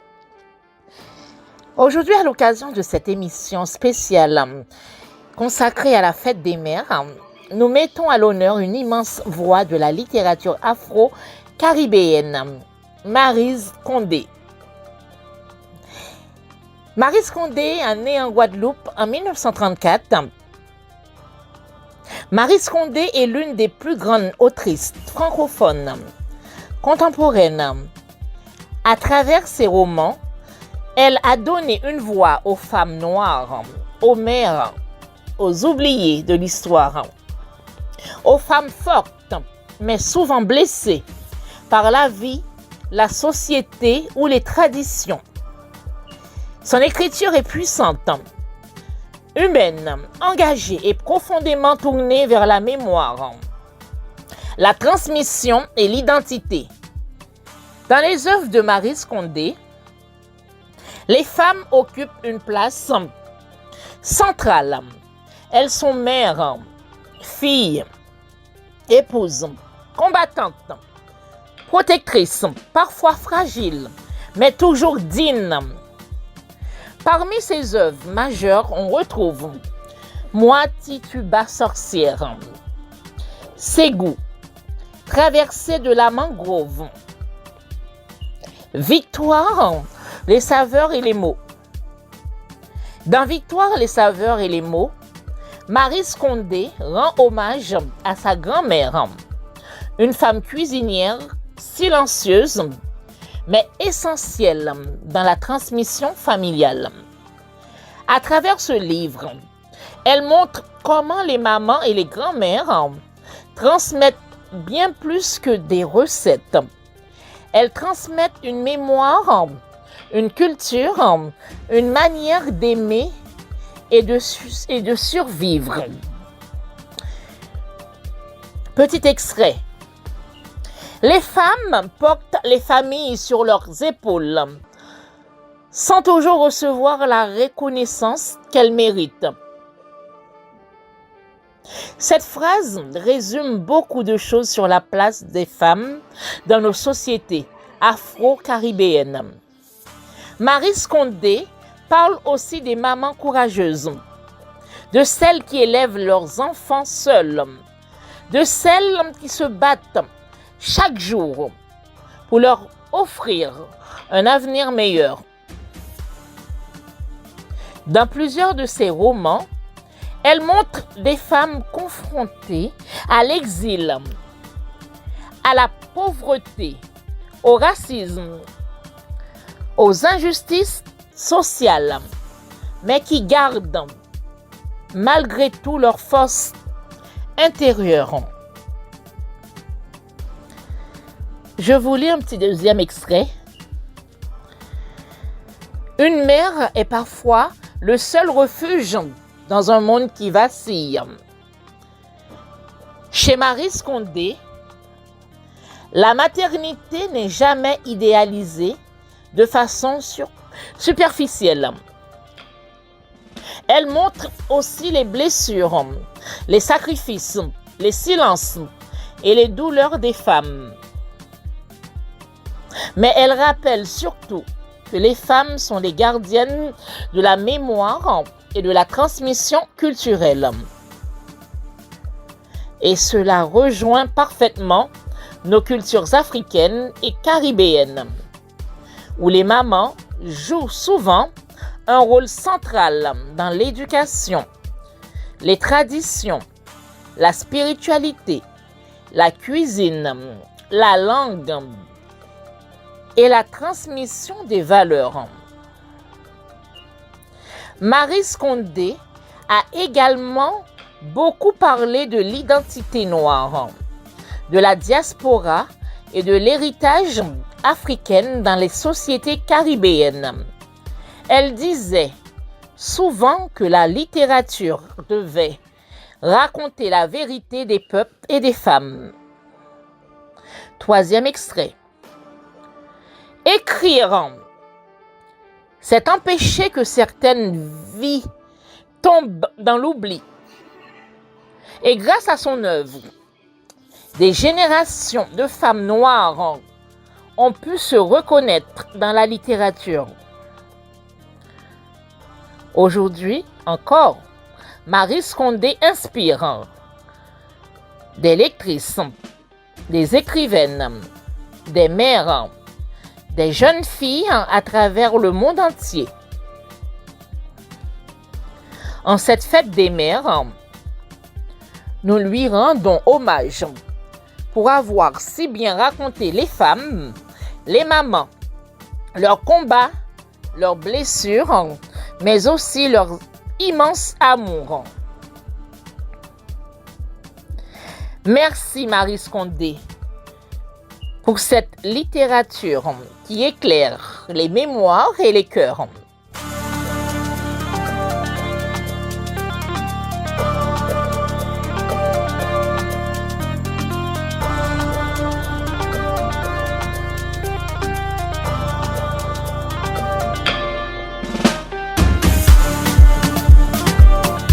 Aujourd'hui, à l'occasion de cette émission spéciale consacrée à la fête des mères, nous mettons à l'honneur une immense voix de la littérature afro-caribéenne, Maryse Condé. Maryse Condé est née en Guadeloupe en 1934. Maryse Condé est l'une des plus grandes autrices francophones contemporaines. À travers ses romans, elle a donné une voix aux femmes noires, aux mères, aux oubliées de l'histoire, aux femmes fortes, mais souvent blessées par la vie, la société ou les traditions. Son écriture est puissante, humaine, engagée et profondément tournée vers la mémoire, la transmission et l'identité. Dans les œuvres de Maryse Condé, les femmes occupent une place centrale. Elles sont mères, filles, épouses, combattantes, protectrices, parfois fragiles, mais toujours dignes. Parmi ses œuvres majeures, on retrouve Moi Tituba sorcière, Ségou, Traversée de la mangrove, Victoire, les saveurs et les mots. Dans Victoire, les saveurs et les mots, Maryse Condé rend hommage à sa grand-mère, une femme cuisinière silencieuse, mais essentielle dans la transmission familiale. À travers ce livre, elle montre comment les mamans et les grands-mères transmettent bien plus que des recettes. Elles transmettent une mémoire, une culture, une manière d'aimer et de survivre. Petit extrait. Les femmes portent les familles sur leurs épaules, sans toujours recevoir la reconnaissance qu'elles méritent. Cette phrase résume beaucoup de choses sur la place des femmes dans nos sociétés afro-caribéennes. Maryse Condé parle aussi des mamans courageuses, de celles qui élèvent leurs enfants seules, de celles qui se battent chaque jour pour leur offrir un avenir meilleur. Dans plusieurs de ses romans, elle montre des femmes confrontées à l'exil, à la pauvreté, au racisme, aux injustices sociales, mais qui gardent malgré tout leur force intérieure. Je vous lis un petit deuxième extrait. Une mère est parfois le seul refuge dans un monde qui vacille. Chez Maryse Condé, la maternité n'est jamais idéalisée de façon superficielle. Elle montre aussi les blessures, les sacrifices, les silences et les douleurs des femmes. Mais elle rappelle surtout que les femmes sont les gardiennes de la mémoire et de la transmission culturelle. Et cela rejoint parfaitement nos cultures africaines et caribéennes, où les mamans jouent souvent un rôle central dans l'éducation, les traditions, la spiritualité, la cuisine, la langue et la transmission des valeurs. Marie Scondé a également beaucoup parlé de l'identité noire, de la diaspora et de l'héritage africain dans les sociétés caribéennes. Elle disait souvent que la littérature devait raconter la vérité des peuples et des femmes. Troisième extrait. Écrire, c'est empêcher que certaines vies tombent dans l'oubli. Et grâce à son œuvre, des générations de femmes noires ont pu se reconnaître dans la littérature. Aujourd'hui encore, Marie Scondé inspire des lectrices, des écrivaines, des mères, des jeunes filles à travers le monde entier. En cette fête des mères, nous lui rendons hommage pour avoir si bien raconté les femmes, les mamans, leurs combats, leurs blessures, mais aussi leur immense amour. Merci Marie Scondé pour cette littérature qui éclaire les mémoires et les cœurs.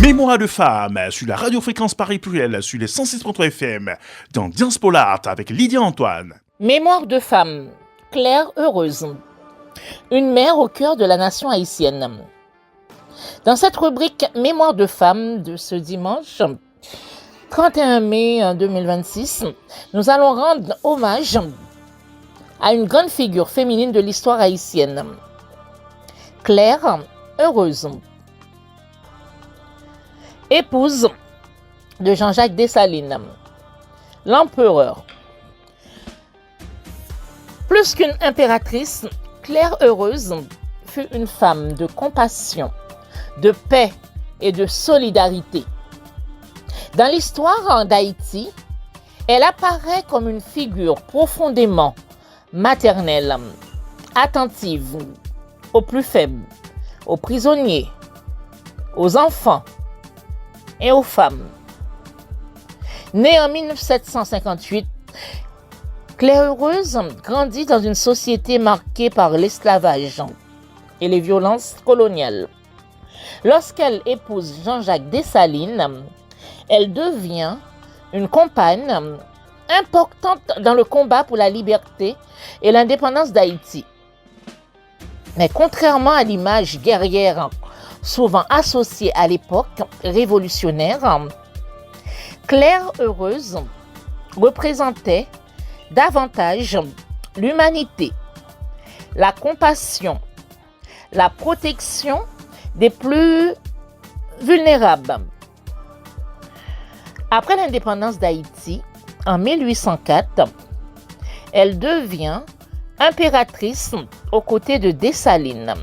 Mémoire de femme sur la radio-fréquence Paris Pluriel sur les 106.3 FM dans Diaspolart avec Lydia Antoine. Mémoire de femme, Claire heureuse, une mère au cœur de la nation haïtienne. Dans cette rubrique Mémoire de femme de ce dimanche 31 mai 2026, nous allons rendre hommage à une grande figure féminine de l'histoire haïtienne, Claire heureuse. Épouse de Jean-Jacques Dessalines, l'empereur. Plus qu'une impératrice, Claire heureuse fut une femme de compassion, de paix et de solidarité. Dans l'histoire d'Haïti, elle apparaît comme une figure profondément maternelle, attentive aux plus faibles, aux prisonniers, aux enfants et aux femmes. Née en 1758, Claire heureuse grandit dans une société marquée par l'esclavage et les violences coloniales. Lorsqu'elle épouse Jean-Jacques Dessalines, elle devient une compagne importante dans le combat pour la liberté et l'indépendance d'Haïti. Mais contrairement à l'image guerrière souvent associée à l'époque révolutionnaire, Claire heureuse représentait davantage l'humanité, la compassion, la protection des plus vulnérables. Après l'indépendance d'Haïti, en 1804, elle devient impératrice aux côtés de Dessalines.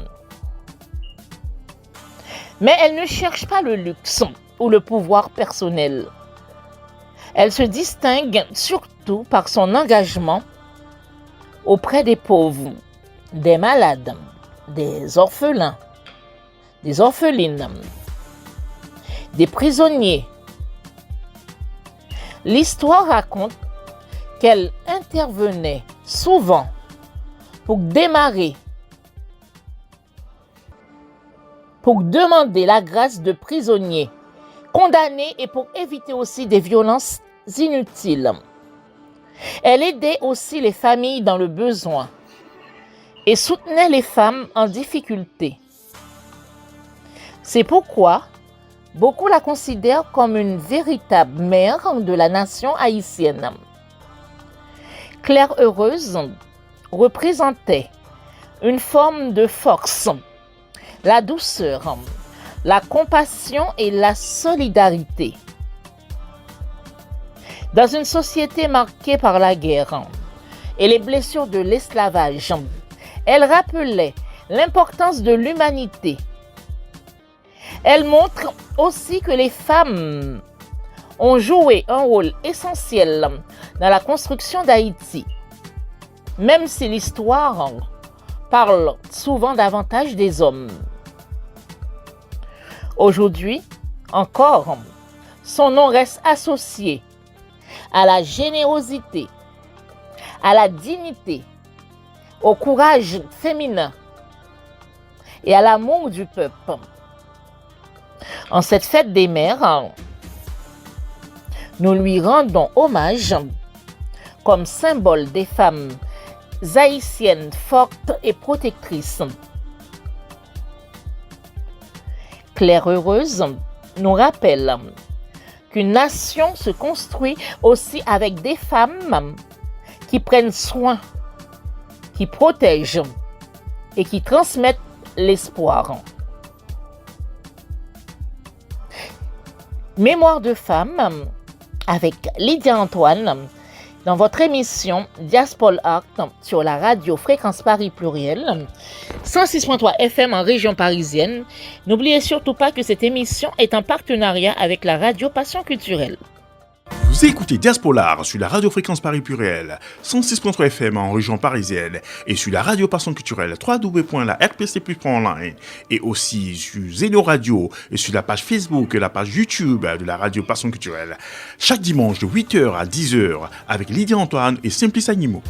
Mais elle ne cherche pas le luxe ou le pouvoir personnel. Elle se distingue surtout par son engagement auprès des pauvres, des malades, des orphelins, des orphelines, des prisonniers. L'histoire raconte qu'elle intervenait souvent pour démarrer pour demander la grâce de prisonniers condamnés et pour éviter aussi des violences inutiles. Elle aidait aussi les familles dans le besoin et soutenait les femmes en difficulté. C'est pourquoi beaucoup la considèrent comme une véritable mère de la nation haïtienne. Claire Heureuse représentait une forme de force, la douceur, la compassion et la solidarité. Dans une société marquée par la guerre et les blessures de l'esclavage, elle rappelait l'importance de l'humanité. Elle montre aussi que les femmes ont joué un rôle essentiel dans la construction d'Haïti, même si l'histoire parle souvent davantage des hommes. Aujourd'hui, encore, son nom reste associé à la générosité, à la dignité, au courage féminin et à l'amour du peuple. En cette fête des mères, nous lui rendons hommage comme symbole des femmes haïtiennes fortes et protectrices. Claire Heureuse nous rappelle qu'une nation se construit aussi avec des femmes qui prennent soin, qui protègent et qui transmettent l'espoir. Mémoire de femme avec Lydia Antoine dans votre émission Diaspol Art sur la radio Fréquence Paris Pluriel, 106.3 FM en région parisienne. N'oubliez surtout pas que cette émission est en partenariat avec la radio Passion Culturelle. Vous écoutez Diaspolar sur la radio Fréquence Paris Pluriel, 106.3 FM en région parisienne et sur la radio Passion Culturelle www.larpc+.online et aussi sur Zeno Radio et sur la page Facebook et la page YouTube de la radio Passion Culturelle. Chaque dimanche de 8h à 10h avec Lydia Antoine et Simplice Animaux.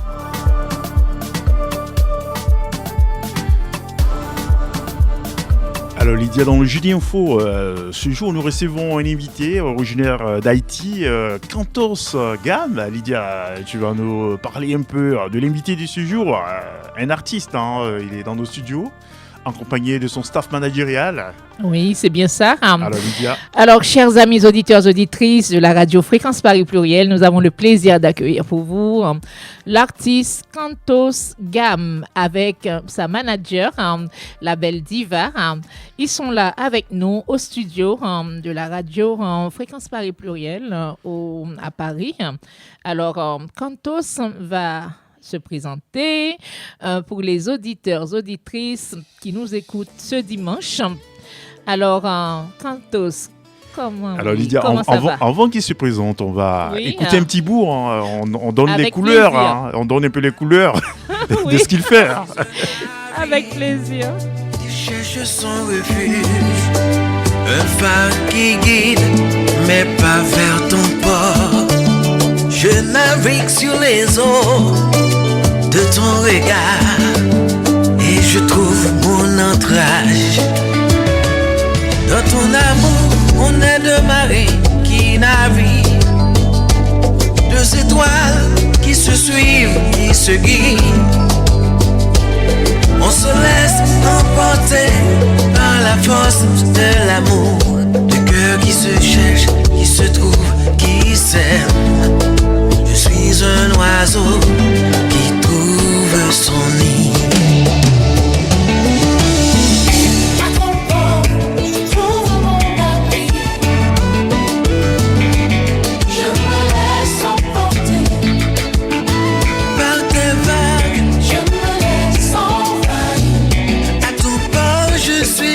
Alors Lydia, dans le Jeudi Info, ce jour nous recevons un invité originaire d'Haïti, Cantos Gam. Lydia, tu vas nous parler un peu de l'invité de ce jour, un artiste, il est dans nos studios, accompagné de son staff managérial. Oui, c'est bien ça. Alors Lydia. Alors, chers amis auditeurs, auditrices de la radio Fréquence Paris Pluriel, nous avons le plaisir d'accueillir pour vous l'artiste Cantos Gam avec sa manager, la belle Diva. Ils sont là avec nous au studio de la radio Fréquence Paris Pluriel à Paris. Alors, Cantos va se présenter pour les auditeurs, auditrices qui nous écoutent ce dimanche. Alors, Cantos, comment Lydia, ça va? avant qu'il se présente, on va écouter un petit bout. On donne Avec les couleurs. plaisir. On donne un peu les couleurs Oui. de ce qu'il fait. Avec plaisir. Il cherche son refuge, un phare qui guide, mais pas vers ton port. Je navigue sur les eaux de ton regard et je trouve mon ancrage. Dans ton amour, on est deux marées qui naviguent, deux étoiles qui se suivent, qui se guident. On se laisse emporter par la force de l'amour, deux cœurs qui se cherchent, qui se trouvent, qui s'aiment. Je suis un oiseau qui trouve son nid.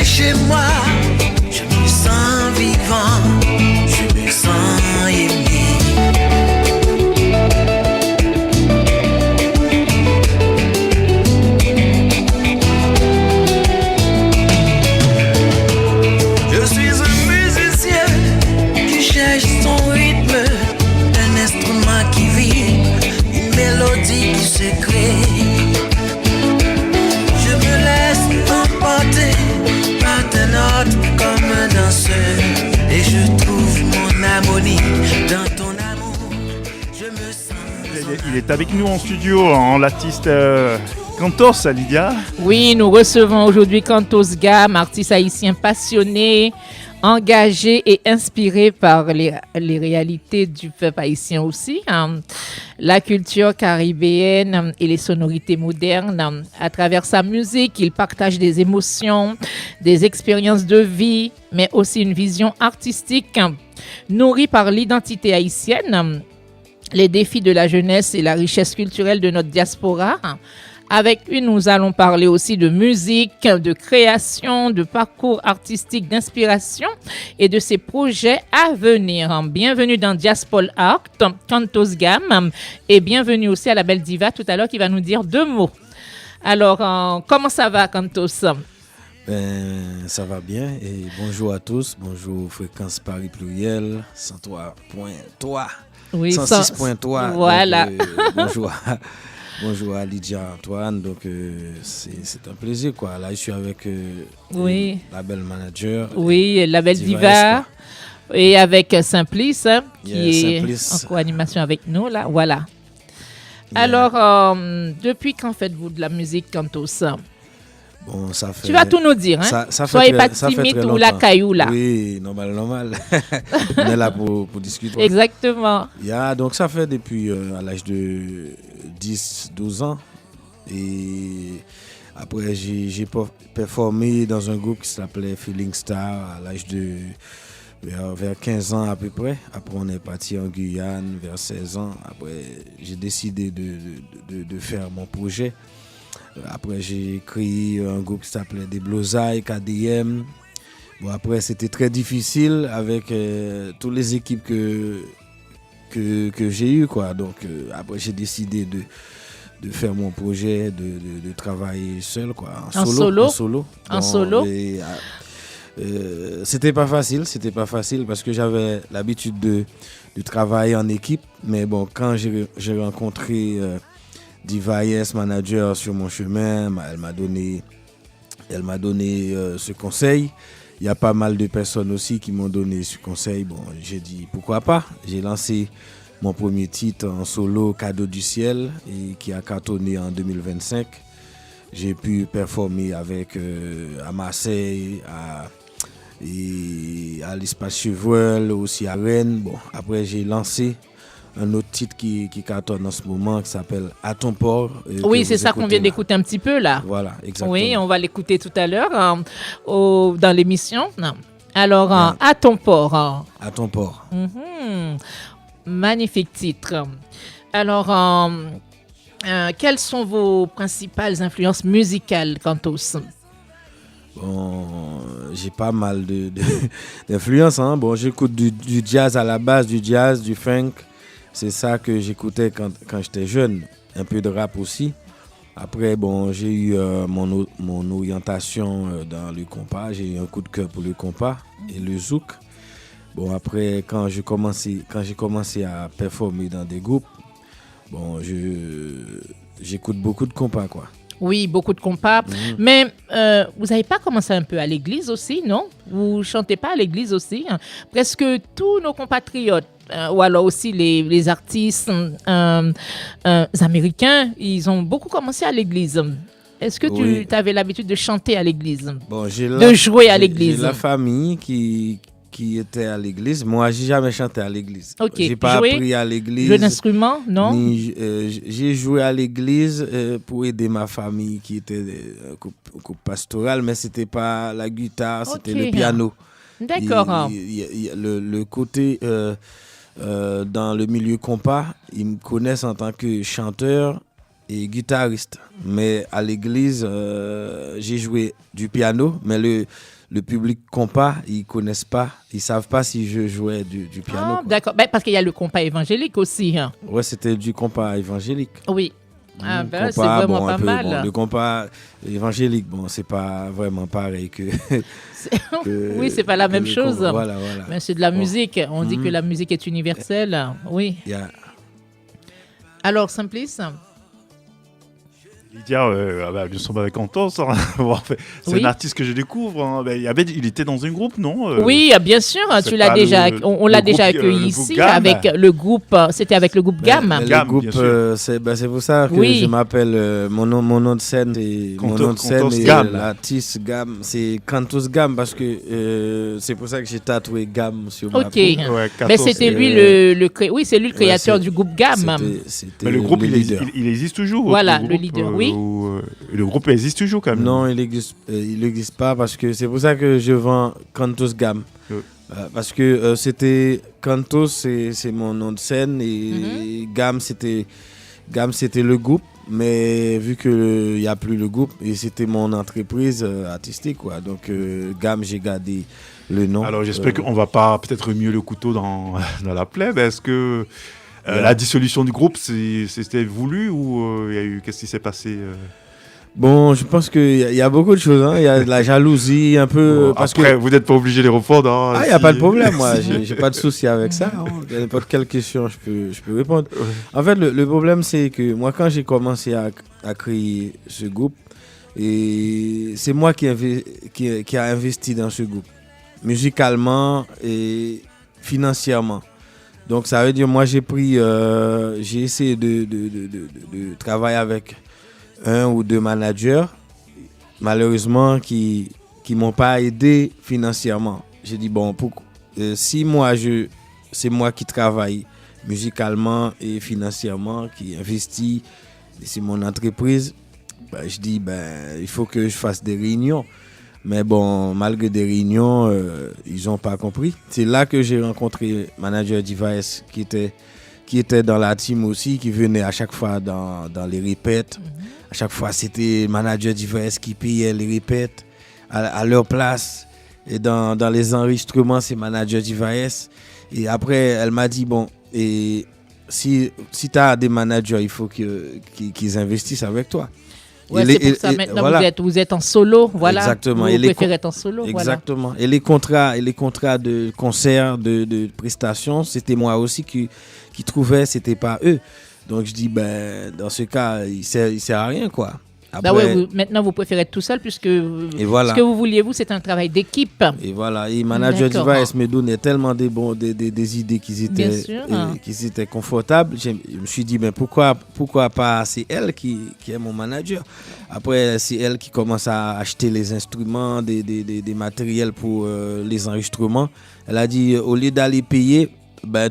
Chez moi, je me sens vivant, je me sens aimé. il est avec nous en studio, l'artiste Cantos, Lydia. Oui, nous recevons aujourd'hui Cantos Gam, artiste haïtien passionné, engagé et inspiré par les réalités du peuple haïtien aussi, la culture caribéenne et les sonorités modernes. À travers sa musique, il partage des émotions, des expériences de vie, mais aussi une vision artistique nourrie par l'identité haïtienne, les défis de la jeunesse et la richesse culturelle de notre diaspora. Avec lui, nous allons parler aussi de musique, de création, de parcours artistique, d'inspiration et de ses projets à venir. Bienvenue dans Diaspol Art, Cantos Gam, et bienvenue aussi à la belle diva tout à l'heure qui va nous dire 2 mots. Alors, comment ça va, Cantos? Ça va bien et bonjour à tous. Bonjour Fréquence Paris Pluriel, 103.3. Oui, 106.3. Voilà. Donc, bonjour à Lydia Antoine. Donc, c'est un plaisir, quoi. Là, je suis avec la belle manager. Oui, la belle diva. Et avec Simplice, qui est en co-animation avec nous, là. Voilà. Yeah. Alors, depuis quand faites-vous de la musique, Cantos? Bon, ça fait, tu vas tout nous dire, hein? Soyez pas timide ou la caillou là. Oui, normal. On est là pour discuter. Exactement. Donc ça fait depuis à l'âge de 10-12 ans. Et après, j'ai performé dans un groupe qui s'appelait Feeling Star à l'âge de vers 15 ans à peu près. Après, on est parti en Guyane vers 16 ans. Après, j'ai décidé de faire mon projet. Après, j'ai créé un groupe qui s'appelait Des Blosailles, KDM. Bon, après, c'était très difficile avec toutes les équipes que j'ai eues, quoi. Donc, après, j'ai décidé de faire mon projet, de travailler seul, quoi. En solo. Et, c'était pas facile parce que j'avais l'habitude de travailler en équipe. Mais bon, quand j'ai rencontré Diva Yes Manager sur mon chemin, elle m'a donné ce conseil. Il y a pas mal de personnes aussi qui m'ont donné ce conseil. Bon, j'ai dit pourquoi pas. J'ai lancé mon premier titre en solo, Cadeau du ciel, et qui a cartonné en 2025. J'ai pu performer avec à Marseille, à l'Espace Chevreul, aussi à Rennes. Bon, après j'ai lancé un autre titre qui cartonne en ce moment qui s'appelle À ton port. Oui, c'est ça qu'on vient d'écouter un petit peu là. Voilà, exactement. Oui, on va l'écouter tout à l'heure dans l'émission. Alors, À ton port. À ton port. Magnifique titre. Alors, quelles sont vos principales influences musicales, Cantos? Bon, j'ai pas mal d'influences. Hein. Bon, j'écoute du jazz à la base, du jazz, du funk. C'est ça que j'écoutais quand j'étais jeune. Un peu de rap aussi. Après, bon, j'ai eu mon orientation dans le compas. J'ai eu un coup de cœur pour le compas et le zouk. Bon, après, quand j'ai commencé à performer dans des groupes, bon, j'écoute beaucoup de compas, quoi. Oui, beaucoup de compas. Mais vous n'avez pas commencé un peu à l'église aussi, non? Vous ne chantez pas à l'église aussi? Presque tous nos compatriotes, ou alors aussi les artistes américains, ils ont beaucoup commencé à l'église. Est-ce que tu avais l'habitude de chanter à l'église? Bon, de jouer à l'église? J'ai la famille qui était à l'église. Moi, j'ai jamais chanté à l'église. Okay. J'ai pas appris à l'église. Jouer d'instrument, non? J'ai joué à l'église pour aider ma famille qui était un couple pastoral, mais c'était pas la guitare, c'était le piano. D'accord. Le côté dans le milieu compas, ils me connaissent en tant que chanteur et guitariste. Mais à l'église, j'ai joué du piano, mais le public compas, ils connaissent pas, ils savent pas si je jouais du piano. D'accord, parce qu'il y a le compas évangélique aussi. Hein. Ouais, c'était du compas évangélique. Oui. Compas, c'est vraiment pas mal. Bon, le compas évangélique, bon, c'est pas vraiment pareil que. Oui, c'est pas la même chose. Voilà. Mais c'est de la musique. On dit que la musique est universelle. Oui. Yeah. Alors, Simplice. Lydia, nous sommes avec Antos. Hein. Bon, en fait, c'est Oui. un artiste que je découvre. Hein. Ben, il était dans un groupe, non Oui, bien sûr, c'est tu l'as pas déjà, le- on l'a le déjà groupe, accueilli le groupe ici Gamme. avec le groupe, c'était avec le groupe Gamme. Mais Gamme, le groupe, bien sûr. c'est pour ça que Oui. je m'appelle mon nom de scène, Cantos et Gamme. l'artiste Gamme, c'est Cantos Gamme parce que c'est pour ça que j'ai tatoué Gamme sur ma Ok. peau. Ouais, Mais 14, c'était lui oui, c'est lui le créateur c'est- du groupe Gamme. C'était Mais le groupe, il leader. existe toujours. Voilà, votre le groupe, leader, oui. Le groupe existe toujours quand même. Non, il existe pas parce que c'est pour ça que je vends Cantos Gamme. Oui. Parce que c'était Cantos, c'est mon nom de scène et Gamme c'était le groupe, mais vu que il y a plus le groupe et c'était mon entreprise artistique quoi. Donc Gamme, j'ai gardé le nom. Alors j'espère qu'on va pas peut-être remuer le couteau dans la plaie. Mais est-ce que la dissolution du groupe, c'était voulu ou il y a eu qu'est-ce qui s'est passé Bon, je pense qu'il y a beaucoup de choses. Hein. Il y a de la jalousie un peu. Parce Après, que vous n'êtes pas obligé de les répondre. Hein, il n'y a si- pas de problème, moi. J'ai pas de souci avec ça. Hein. N'importe quelle question, je peux répondre. Ouais. En fait, le problème, c'est que moi, quand j'ai commencé à créer ce groupe, et c'est moi qui a investi dans ce groupe, musicalement et financièrement. Donc, ça veut dire, moi, j'ai essayé de travailler avec un ou deux managers, malheureusement, qui m'ont pas aidé financièrement. J'ai dit, bon, si moi, c'est moi qui travaille musicalement et financièrement, qui investit, et c'est mon entreprise, je dis, il faut que je fasse des réunions. Mais bon, malgré des réunions, ils n'ont pas compris. C'est là que j'ai rencontré manager Device qui était dans la team aussi, qui venait à chaque fois dans les répètes. À chaque fois, c'était manager Device qui payait les répètes à leur place. Et dans les enregistrements, c'est manager Device. Et après, elle m'a dit, bon, et si tu as des managers, il faut qu'ils investissent avec toi. Ouais, Et c'est les- pour ça et- maintenant voilà. vous êtes en solo, voilà. Exactement. Vous Et les préférez être en solo, Exactement. Et les contrats de concert, de prestations, c'était moi aussi qui trouvais, c'était pas eux. Donc je dis, dans ce cas, il sert à rien, quoi. Bah ouais, maintenant vous préférez être tout seul puisque Et voilà. ce que vous vouliez, c'est un travail d'équipe. Et voilà, et Manager D'accord. Device me donnait tellement des idées Bien sûr. qu'ils étaient confortables. Je me suis dit, pourquoi pas, c'est elle qui est mon manager. Après, c'est elle qui commence à acheter les instruments, des matériels pour les enregistrements. Elle a dit, au lieu d'aller payer,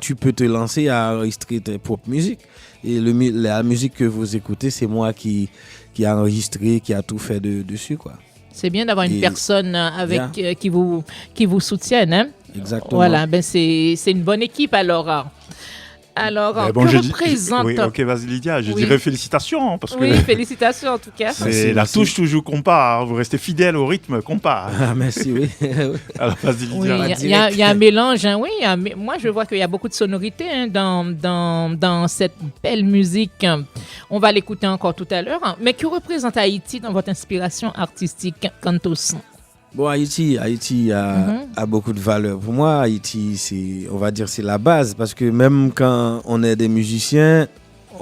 tu peux te lancer à enregistrer tes propres musiques. Et la musique que vous écoutez, c'est moi qui a enregistré, qui a tout fait dessus, quoi. C'est bien d'avoir une Et- personne avec Bien. qui vous soutienne. Hein? Exactement. Voilà, c'est une bonne équipe alors. Alors, bon, que je dis- représente... Oui, ok, vas-y Lydia, je Oui. dirais félicitations hein, parce que Oui, félicitations en tout cas. c'est Merci, la merci. touche toujours compas. Hein, vous restez fidèle au rythme compas. Ah, merci, oui. Alors vas-y Oui, Lydia. il y a un mélange. Hein, oui, moi, je vois qu'il y a beaucoup de sonorités hein, dans cette belle musique. On va l'écouter encore tout à l'heure. Mais que représente Haïti dans votre inspiration artistique, Cantos? Bon, Haïti a beaucoup de valeur. Pour moi, Haïti, on va dire, c'est la base. Parce que même quand on est des musiciens,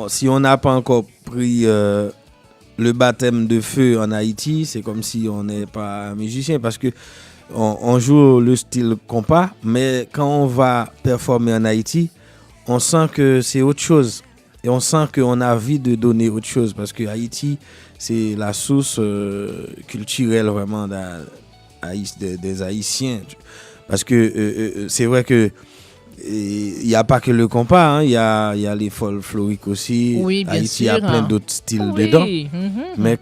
si on n'a pas encore pris le baptême de feu en Haïti, c'est comme si on n'est pas un musicien. Parce que on joue le style compas, mais quand on va performer en Haïti, on sent que c'est autre chose. Et on sent qu'on a envie de donner autre chose. Parce que Haïti, c'est la source culturelle vraiment des Haïtiens. Parce que c'est vrai que il n'y a pas que le compas, hein. Il y a les folkloriques aussi. Oui, bien Haïti sûr. a plein d'autres styles Oui, dedans. mhm. Mais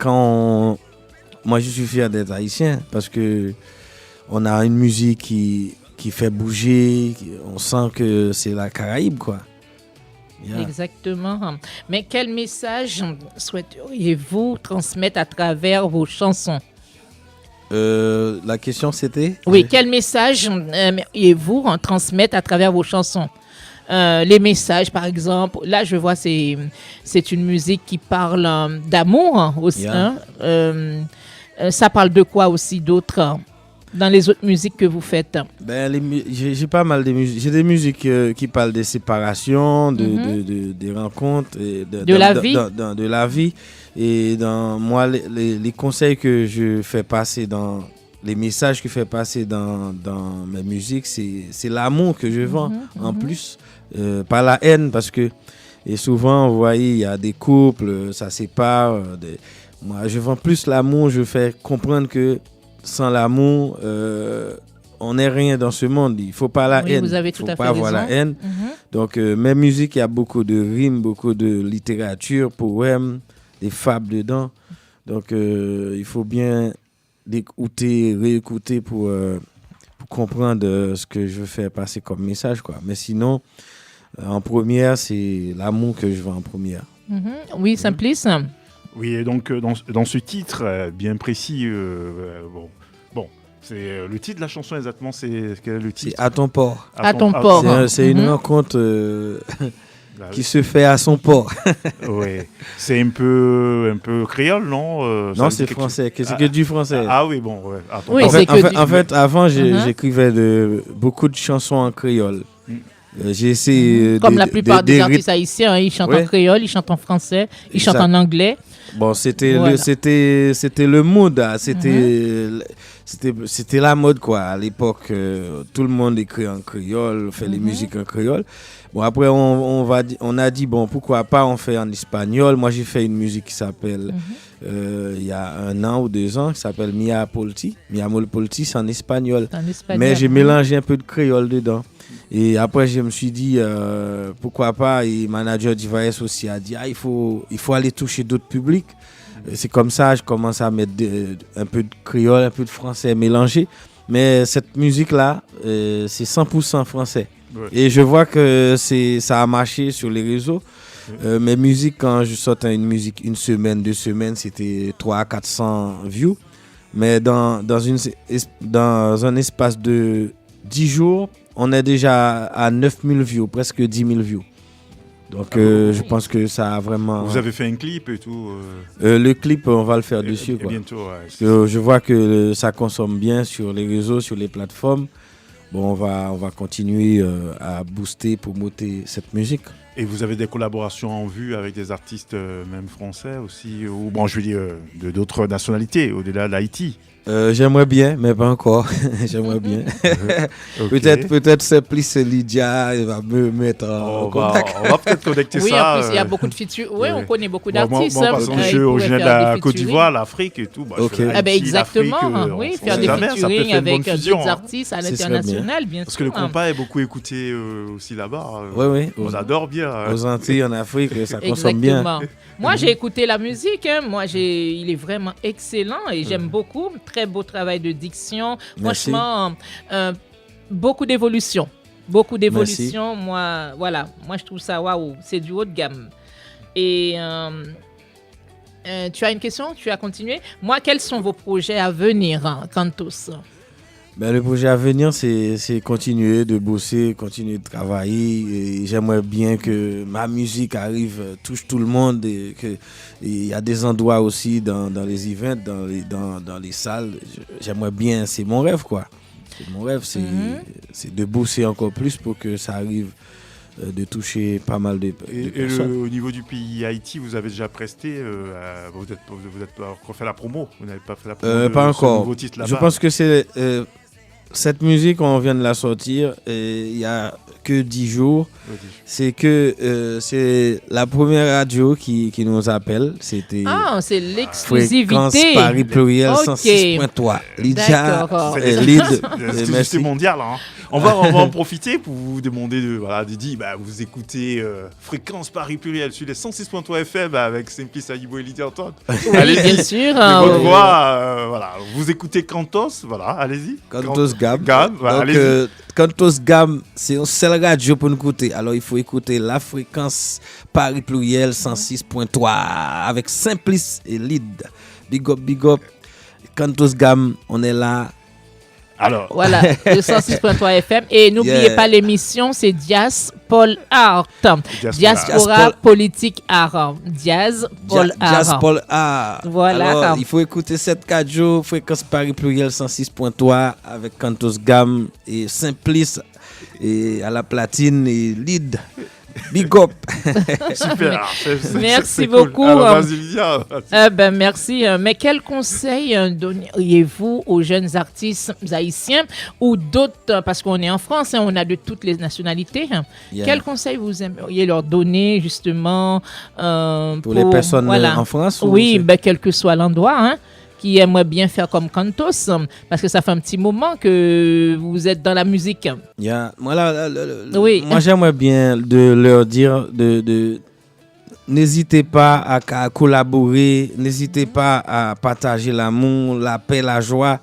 moi je suis fier d'être haïtien parce que on a une musique qui fait bouger, on sent que c'est la Caraïbe, quoi. Yeah. Exactement. Mais quel message souhaiteriez-vous transmettre à travers vos chansons? La question c'était? Oui, quel message aimeriez-vous transmettre à travers vos chansons? Les messages, par exemple, là je vois c'est une musique qui parle d'amour aussi. Yeah. Hein? Ça parle de quoi aussi d'autre? dans les autres musiques que vous faites? J'ai pas mal de musiques. J'ai des musiques qui parlent des séparations, des rencontres, et de la vie. De la vie. Et dans moi, les conseils que je fais passer les messages que je fais passer dans mes musiques, c'est l'amour que je vends en plus, pas la haine, parce que et souvent, vous voyez, il y a des couples, ça sépare. Moi, je vends plus l'amour, je fais comprendre que sans l'amour, on n'est rien dans ce monde. Il ne faut pas la haine. Vous avez il tout ne à faut pas fait avoir la raison. haine. Donc, mes musiques, il y a beaucoup de rimes, beaucoup de littérature, poèmes, des fables dedans. Donc, il faut bien l'écouter, réécouter pour comprendre ce que je veux faire passer comme message, quoi. Mais sinon, en première, c'est l'amour que je vends en première. Oui, Simplice. Oui, et donc dans ce titre bien précis, c'est le titre de la chanson exactement, c'est quel est le titre? C'est À ton port. À ton port. C'est une rencontre qui se fait à son port. Oui, c'est un peu créole, non? Non, c'est français. C'est que du français. Ah oui, bon, ouais. Oui, En fait, avant, j'écrivais beaucoup de chansons en créole. J'ai essayé comme la plupart des artistes haïtiens, ils chantent en créole, ils chantent en français, ils chantent en anglais. Bon, c'était le mood, c'était la mode, quoi. À l'époque, tout le monde écrit en créole, fait les musiques en créole. Bon, après on a dit bon, pourquoi pas on fait en espagnol. Moi, j'ai fait une musique qui s'appelle il y a 1 an ou 2 ans, qui s'appelle Mia Polti. Mia Polti, c'est en espagnol. Mais j'ai mélangé un peu de créole dedans. Et après, je me suis dit, pourquoi pas, et manager d'Ivaes aussi a dit, il faut aller toucher d'autres publics. Et c'est comme ça, je commence à mettre un peu de créole, un peu de français mélangé. Mais cette musique-là, c'est 100% français. Ouais. Et je vois que ça a marché sur les réseaux. Mes musiques, quand je sortais une musique 1 semaine, 2 semaines, c'était 300-400 views. Mais dans un espace de 10 jours, on est déjà à 9000 views, presque 10 000 views. Donc, je pense que ça a vraiment... Vous avez fait un clip et tout Le clip, on va le faire dessus. Quoi. Bientôt, ouais. Je vois que ça consomme bien sur les réseaux, sur les plateformes. Bon, on va continuer à booster, promoter cette musique. Et vous avez des collaborations en vue avec des artistes même français aussi, ou bon, je veux dire, d'autres nationalités, au-delà d'Haïti? J'aimerais bien, mais pas encore. J'aimerais bien. Okay. Peut-être c'est plus Lydia, il va me mettre en contact. On va peut-être connecter ça. Oui, en plus, il y a beaucoup de features. Oui, on connaît beaucoup d'artistes. Moi, parce que je suis originaire de la Côte d'Ivoire, l'Afrique et tout. Exactement. Oui, faire des featuring avec d'autres artistes à l'international, bien sûr. Parce que le compas est beaucoup écouté aussi là-bas. Oui. On adore bien. Aux Antilles, en Afrique, ça consomme bien. Moi, j'ai écouté la musique. Moi, il est vraiment excellent et j'aime beaucoup. Très beau travail de diction. Merci. Franchement, beaucoup d'évolution. Beaucoup d'évolution. Moi, je trouve ça waouh. C'est du haut de gamme. Et tu as une question? Tu as continué? Moi, quels sont vos projets à venir, Kantos? Le projet à venir, c'est continuer de bosser, continuer de travailler. Et j'aimerais bien que ma musique touche tout le monde. Et il y a des endroits aussi dans les events, dans les salles. J'aimerais bien, c'est mon rêve, quoi. C'est mon rêve, c'est de bosser encore plus pour que ça arrive de toucher pas mal de personnes. Au niveau du pays Haïti, vous avez déjà presté, vous êtes pas encore fait la promo? Vous n'avez pas fait la promo pas encore. Je pense que c'est... cette musique, on vient de la sortir il y a que 10 jours. C'est la première radio qui nous appelle. C'était c'est l'exclusivité. Fréquence Paris Pluriel 106.3. Lydia, c'est mondial. Hein. On va en profiter pour vous demander vous écoutez Fréquence Paris Pluriel sur les 106.3 FM avec Simplice Ayibo et Lydia Antoine. Oui, allez, bien sûr. Votre voix, vous écoutez Kantos, allez-y. Kantos Gam. Allez-y. Kantos Gam, c'est une seule radio pour nous écouter. Alors, il faut écouter la Fréquence Paris Pluriel 106.3 avec Simplice et Lyd. Big up. Kantos Gam, on est là. Alors, Voilà, le 106.3 FM. Et n'oubliez Yeah. pas l'émission, c'est Dias Paul Art. Diaspora Paul- Politique Art. Dias Paul Jazz Art. Paul A. Voilà. Alors, il faut écouter 7-4 jours, Fréquence Paris Pluriel 106.3 avec Cantos Gam et Simplice et à la platine et lead. Big up. super. Merci cool. beaucoup. Alors, vas-y, Lydia. Merci. Mais quel conseil donneriez-vous aux jeunes artistes haïtiens ou d'autres, parce qu'on est en France, on a de toutes les nationalités. Yeah. Quel conseil vous aimeriez leur donner justement Pour les personnes en France ou Oui, c'est- quel que soit l'endroit, qui aimeraient bien faire comme Cantos, parce que ça fait un petit moment que vous êtes dans la musique. Moi, Oui. moi j'aimerais bien de leur dire n'hésitez pas à collaborer, n'hésitez pas à partager l'amour, la paix, la joie,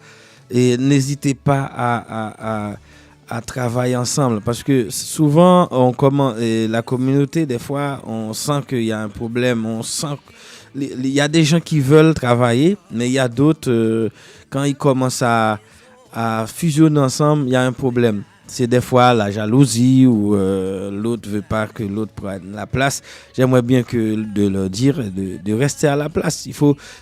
et n'hésitez pas à travailler ensemble, parce que souvent la communauté, des fois on sent qu'il y a un problème, on sent il y a des gens qui veulent travailler, mais il y a d'autres quand ils commencent à fusionner ensemble, il y a un problème. C'est des fois la jalousie ou l'autre veut pas que l'autre prenne la place. J'aimerais bien de leur dire de rester à la place.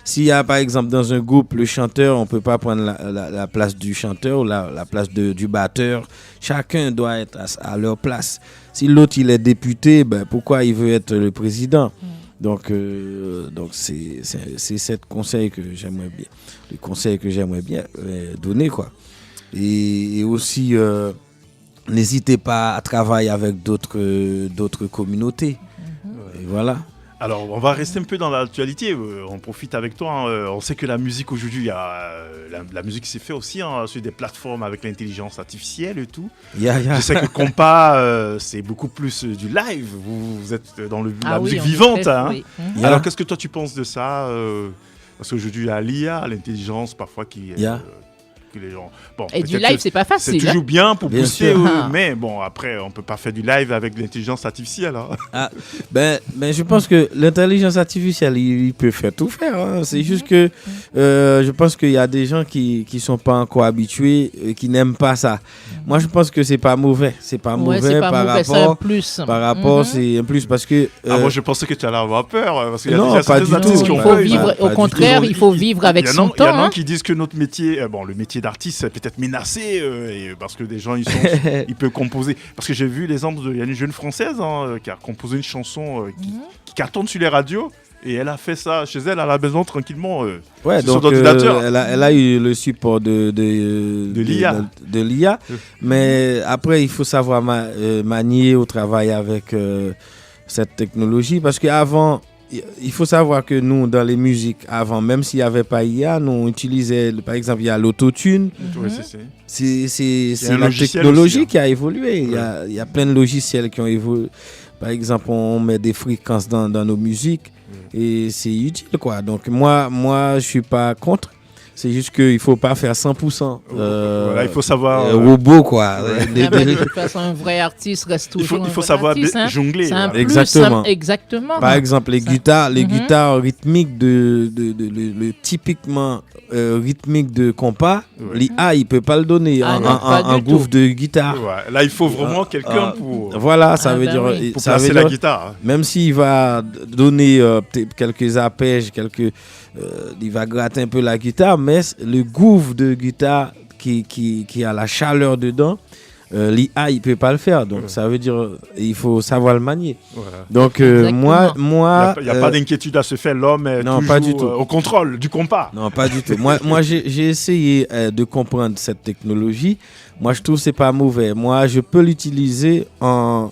S'il y a par exemple dans un groupe le chanteur, on peut pas prendre la place du chanteur ou la place du batteur. Chacun doit être à leur place. Si l'autre il est député, pourquoi il veut être le président? Donc c'est ce conseil que j'aimerais bien, le conseil que j'aimerais bien donner quoi. Et aussi n'hésitez pas à travailler avec d'autres communautés. Et voilà. Alors, on va rester un peu dans l'actualité. On profite avec toi. On sait que la musique aujourd'hui, il y a la musique s'est fait aussi sur des plateformes avec l'intelligence artificielle et tout. Je sais que Compa, c'est beaucoup plus du live. Vous êtes dans la musique vivante. Oui. Alors, qu'est-ce que toi tu penses de ça Parce qu'aujourd'hui, il y a l'IA, l'intelligence parfois qui que les gens. Bon, et du live, c'est pas facile. C'est toujours bien pour Bien booster, sûr. mais bon, après, on peut pas faire du live avec l'intelligence artificielle. Je pense que l'intelligence artificielle, il peut faire tout faire. C'est juste que je pense qu'il y a des gens qui sont pas encore habitués, qui n'aiment pas ça. Moi, je pense que c'est pas mauvais. C'est pas mauvais par rapport. C'est un plus. Par rapport, c'est un plus parce que. Moi, je pensais que tu allais avoir peur parce qu'il y a Non, déjà pas certains du artistes tout. qui ont Il faut peur. vivre, pas au du contraire, tout. il faut vivre avec son Il y en temps. a qui disent que notre métier, le métier d'artiste, est peut-être menacé parce que des gens, ils peuvent composer. Parce que j'ai vu l'exemple il y a une jeune française qui a composé une chanson qui cartonne sur les radios. Et elle a fait ça chez elle à la maison tranquillement. Ouais, sur donc son ordinateur. elle a eu le support de l'IA. de l'IA. Mais après, il faut savoir manier au travail avec cette technologie. Parce qu'avant, il faut savoir que nous, dans les musiques, avant, même s'il n'y avait pas IA, nous on utilisait, par exemple, il y a l'autotune. Ouais, C'est un la logiciel technologie aussi, qui a évolué. Il y a plein de logiciels qui ont évolué. Par exemple, on met des fréquences dans nos musiques et c'est utile, quoi. Donc, moi, je suis pas contre. C'est juste qu'il ne faut pas faire 100%. Voilà, il faut savoir. Robot, quoi. De toute façon, un vrai artiste reste toujours. Il faut savoir jongler. C'est un Voilà. plus, Exactement. Exactement. Par exemple, les guitares rythmiques le typiquement rythmique de compas, l'IA, il peut pas le donner en groove de guitare. Ouais. Là, il faut vraiment quelqu'un pour. Voilà, ça veut dire. Pour ça placer veut la dire, guitare. même s'il va donner peut-être quelques arpèges, il va gratter un peu la guitare, mais le groove de guitare qui a la chaleur dedans, l'IA il peut pas le faire. Donc ça veut dire il faut savoir le manier. Voilà. Donc moi il n'y a pas d'inquiétude à se faire, l'homme est non, toujours pas du tout. au contrôle du compas. Non, pas du tout. Moi j'ai essayé de comprendre cette technologie. Moi je trouve que c'est pas mauvais. Moi je peux l'utiliser en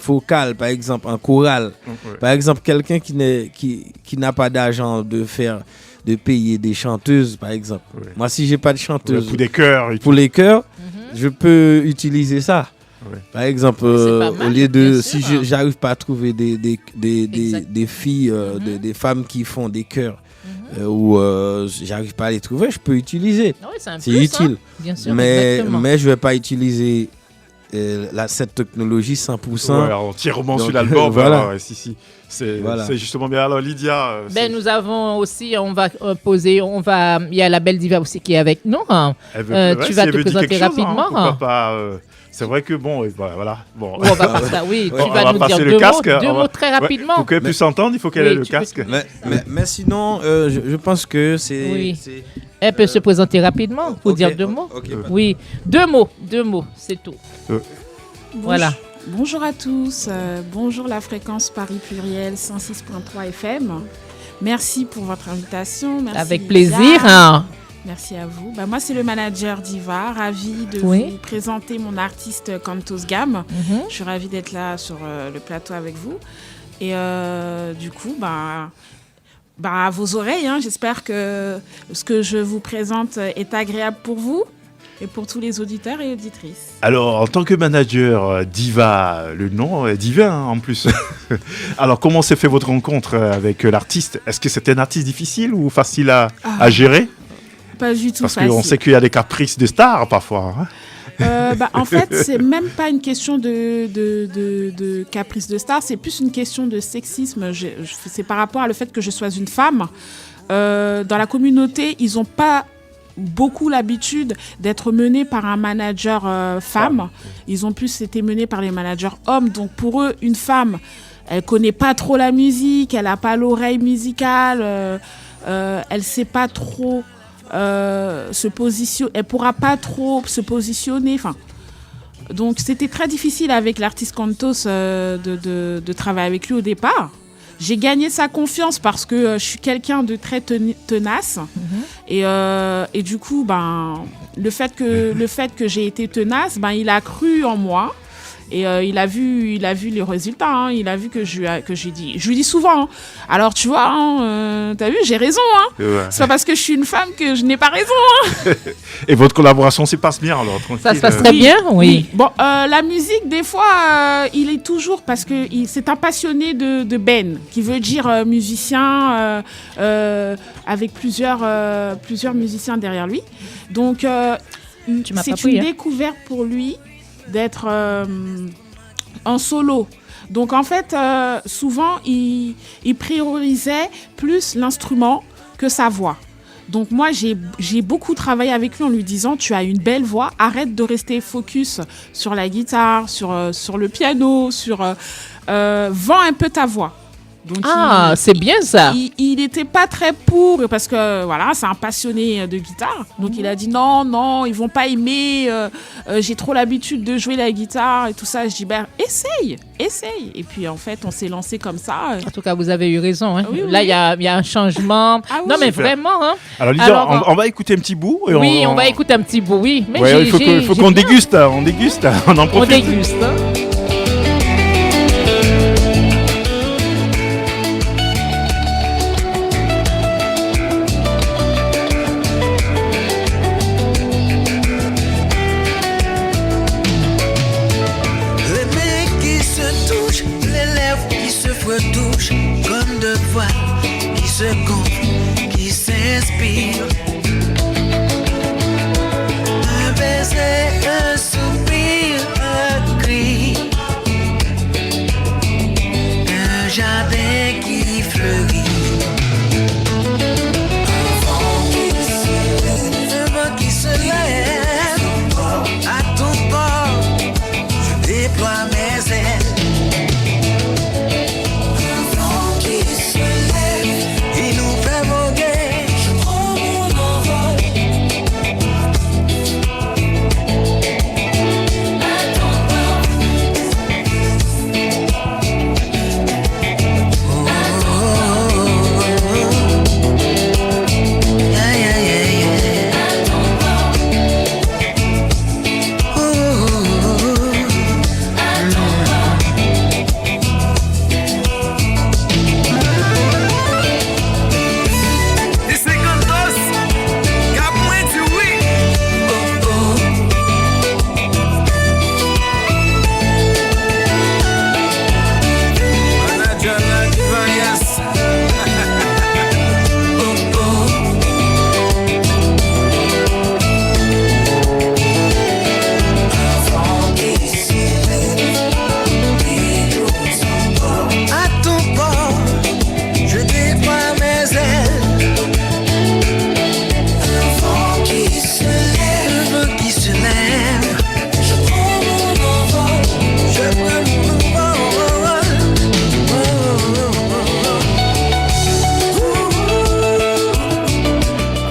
vocal, par exemple, en chorale. Par exemple, quelqu'un qui n'a pas d'argent de payer des chanteuses, par exemple. Moi, si j'ai pas de chanteuse pour des chœurs, les chœurs, je peux utiliser ça. Par exemple, au lieu de si j'arrive pas à trouver des filles, des femmes qui font des chœurs, ou j'arrive pas à les trouver, je peux utiliser. Ouais, c'est utile. Bien sûr, mais je vais pas utiliser cette technologie 100%. Ouais, entièrement sur Donc, l'album. voilà. Ouais, si. C'est Voilà. justement bien. Alors, Lydia. Nous avons aussi, il y a la belle diva aussi qui est avec nous. Hein. Tu vas te présenter rapidement. Pourquoi pas c'est vrai que bon, voilà. Bon. On va passer ça, oui. On Tu vas va nous passer dire le deux casque. mots très rapidement. Pour qu'elle puisse s'entendre, il faut qu'elle ait le casque. Mais sinon, je pense que c'est... Oui. Elle peut se présenter rapidement pour dire deux mots. Ok. Oui, deux mots, c'est tout. Voilà. Bonjour à tous, bonjour la fréquence Paris Pluriel 106.3 FM. Merci pour votre invitation. Merci Avec Lydia. plaisir. Hein. Merci à vous. Moi, c'est le manager Diva. Ravie de Oui. vous présenter mon artiste Cantos Gam. Mhm. Je suis ravie d'être là sur le plateau avec vous. Et du coup, à vos oreilles, hein, j'espère que ce que je vous présente est agréable pour vous et pour tous les auditeurs et auditrices. Alors, en tant que manager Diva, le nom est divin en plus. Alors, comment s'est fait votre rencontre avec l'artiste? Est-ce que c'était un artiste difficile ou facile à gérer? Pas du tout Parce facile. qu'on sait qu'il y a des caprices de stars parfois. Hein. En fait, c'est même pas une question de caprice de star, c'est plus une question de sexisme. C'est par rapport à le fait que je sois une femme. Dans la communauté, ils n'ont pas beaucoup l'habitude d'être menés par un manager femme. Ils ont plus été menés par les managers hommes. Donc pour eux, une femme, elle connaît pas trop la musique, elle a pas l'oreille musicale, elle sait pas trop elle pourra pas trop se positionner. Enfin, donc c'était très difficile avec l'artiste Cantos de travailler avec lui au départ. J'ai gagné sa confiance parce que je suis quelqu'un de très tenace. Et du coup, le fait que j'ai été tenace, il a cru en moi. Et il a vu les résultats. Hein. Il a vu que je lui dis souvent. Hein. Alors tu vois, t'as vu, j'ai raison. Hein. Ouais. C'est pas parce que je suis une femme que je n'ai pas raison. Hein. Et votre collaboration se passe bien alors, tranquille. Ça se passe très bien, oui. Bon, la musique, des fois, il est toujours parce que c'est un passionné de Ben, qui veut dire musicien avec plusieurs musiciens derrière lui. Donc c'est une découverte pour lui d'être en solo. Donc en fait, souvent, il priorisait plus l'instrument que sa voix. Donc moi, j'ai beaucoup travaillé avec lui en lui disant, tu as une belle voix, arrête de rester focus sur la guitare, sur le piano, vends un peu ta voix. Donc c'est bien ça. Il n'était pas très pour, parce que voilà, c'est un passionné de guitare. Donc il a dit non, ils vont pas aimer. J'ai trop l'habitude de jouer la guitare et tout ça. Je dis essaye. Et puis en fait, on s'est lancé comme ça. En tout cas, vous avez eu raison. Hein. Oui. Là, il y a un changement. Non, mais vraiment. Hein. Alors Lydia, on va écouter un petit bout. Et on va écouter un petit bout. Oui. Mais il faut qu'on déguste. On déguste. On en profite. On déguste. Hein. Touche comme deux voix qui se gonflent, qui s'inspirent. Un baiser, un soupir, un cri. Un jardin qui fleurit. Un vent qui se lève. À ton bord, je déploie mes ailes.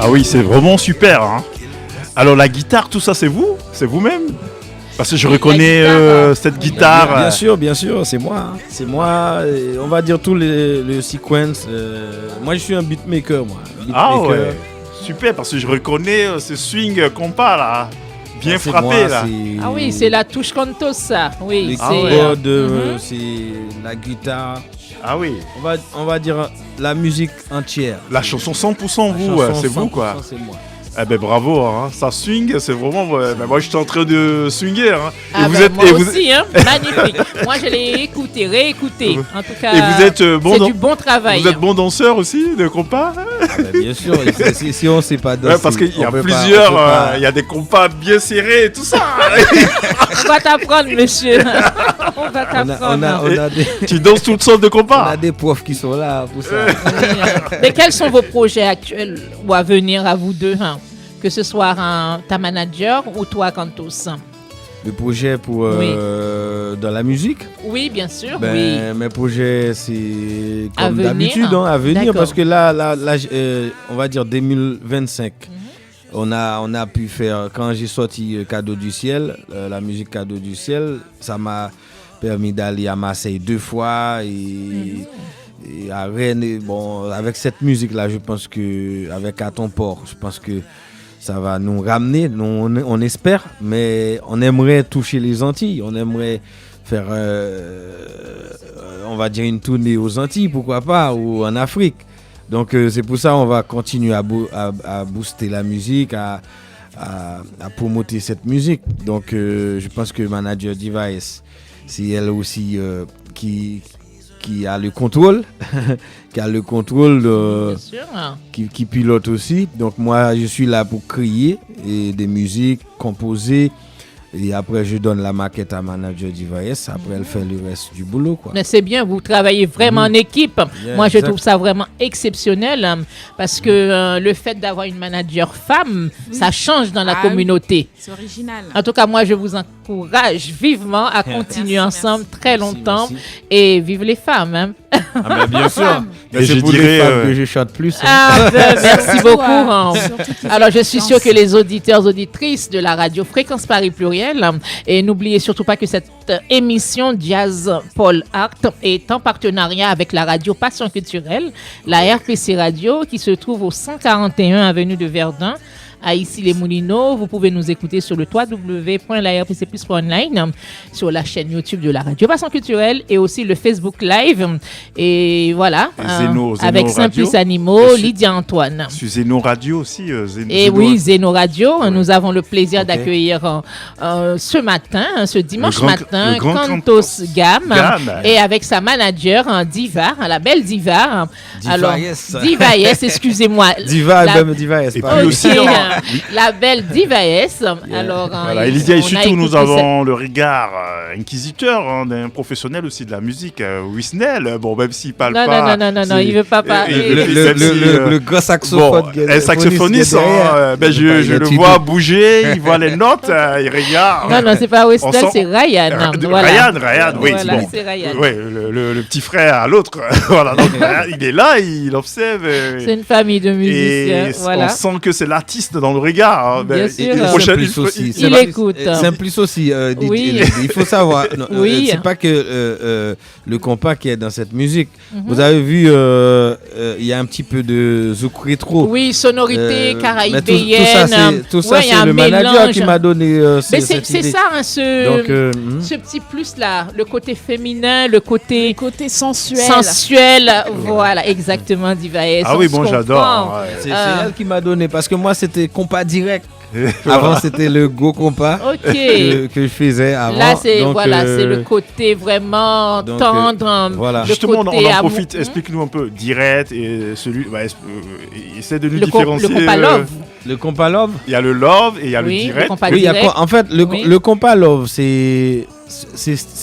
Ah oui, c'est vraiment super. Hein. Alors la guitare, tout ça, c'est vous? C'est vous-même? Parce que je reconnais cette guitare. Bien sûr, c'est moi. Hein. C'est moi. On va dire tout le sequence. Moi, je suis un beatmaker, moi. Ah ouais. Super, parce que je reconnais ce swing compas là. Bien frappé moi, là. Ah oui, c'est la touche canto, ça. Oui, les c'est. keyboards, c'est la guitare. Ah oui. On va dire la musique entière. La chanson 100% vous, c'est vous quoi. C'est moi. Eh ben bravo, hein. Ça swing, c'est vraiment. Ben, moi, je suis en train de swinger. Hein. Ah ben, moi aussi, hein. Magnifique. Moi, je l'ai écouté, réécouté. En tout cas, et vous êtes c'est du bon travail. Vous êtes bon danseur aussi de compas? Bien sûr. Si on ne sait pas danser, parce qu'il y a plusieurs. Il y a des compas bien serrés et tout ça. On va t'apprendre, monsieur. On va t'apprendre. Tu danses toutes sortes de compas. On a des profs qui sont là pour ça. Mais quels sont vos projets actuels ou à venir à vous deux, hein? Que ce soit ta manager ou toi, Cantos? Le projet pour dans la musique? Oui, bien sûr. Mes projets, c'est comme venir, d'habitude, à venir. D'accord. Parce que là on va dire 2025. On a pu faire, quand j'ai sorti Cadeau du ciel, la musique Cadeau du ciel, ça m'a permis d'aller à Marseille 2 fois et à Rennes. Et bon, avec cette musique-là, je pense que, avec À ton port, je pense que ça va nous ramener, on espère, mais on aimerait toucher les Antilles, on aimerait faire, on va dire, une tournée aux Antilles, pourquoi pas, ou en Afrique. Donc c'est pour ça qu'on va continuer à booster la musique, à promouvoir cette musique. Donc je pense que manager Device, c'est elle aussi qui a le contrôle, qui pilote aussi. Donc moi, je suis là pour créer des musiques, composer. Et après, je donne la maquette à manager Device. Après, elle fait le reste du boulot, quoi. Mais c'est bien, vous travaillez vraiment en équipe. Moi, je trouve ça vraiment exceptionnel parce que le fait d'avoir une manager femme, ça change dans la communauté. C'est original. En tout cas, moi, je vous encourage vivement à continuer ensemble très longtemps. Merci. Et vive les femmes. Hein. Ah, bien sûr. Et c'est je pour dirais les femmes que je chante plus. Ah, merci beaucoup. Hein. Surtout Alors, je suis sûre que les auditeurs, auditrices de la radio Fréquence Paris Pluriel, et n'oubliez surtout pas que cette émission Jazz Paul Art est en partenariat avec la radio Passion Culturelle, la RPC Radio, qui se trouve au 141 avenue de Verdun, à Issy-les-Moulineaux. Vous pouvez nous écouter sur le www.larpcplus.online, sur la chaîne YouTube de la radio Passion Culturelle et aussi le Facebook Live. Et voilà, Zeno avec Radio. Simplice Animaux, Lydia Antoine. Sur Zeno Radio aussi. Et oui, Zeno Radio. Nous avons le plaisir d'accueillir ce matin, ce dimanche matin, Cantos Gam, et avec sa manager, Diva, la belle Diva. Alors, Diva Yes, excusez-moi. Diva S. Et puis aussi, la belle Diva S. Alors, voilà, et Lydia, et surtout, nous avons le regard inquisiteur d'un professionnel aussi de la musique, Wisnel. Bon, même s'il parle pas. Non, il veut pas parler. Le gros saxophone. Un saxophoniste, je le vois bouger, il voit les notes, il regarde. Non, c'est pas Wisnel, c'est Ryan. Ryan, oui. Voilà, c'est Ryan. Oui, le petit frère à l'autre. Voilà, donc, il est là, il observe. C'est une famille de musiciens. Et voilà. on sent que c'est l'artiste dans le regard. Bien sûr. Il écoute. Simplice aussi. Oui. Il faut savoir. Oui. C'est pas que le compas qui est dans cette musique. Vous avez vu, il y a un petit peu de zouk rétro. Oui, sonorité caribéenne. Tout ça, c'est le manager qui m'a donné mais cette c'est idée. ça, hein, ce petit plus là, le côté féminin, le côté sensuel. Voilà, exactement, Diva S. Ah oui, bon, j'adore. C'est elle qui m'a donné, parce que moi, c'était compas direct. Avant, c'était le go compas que je faisais avant. Là, c'est le côté vraiment tendre. Voilà. Justement, on en profite. Explique-nous un peu direct et celui. Essaie de nous différencier. Le compas love. Le compas love. Il y a le love et il y a le direct. Oui, il y a quoi? En fait, le compas love, c'est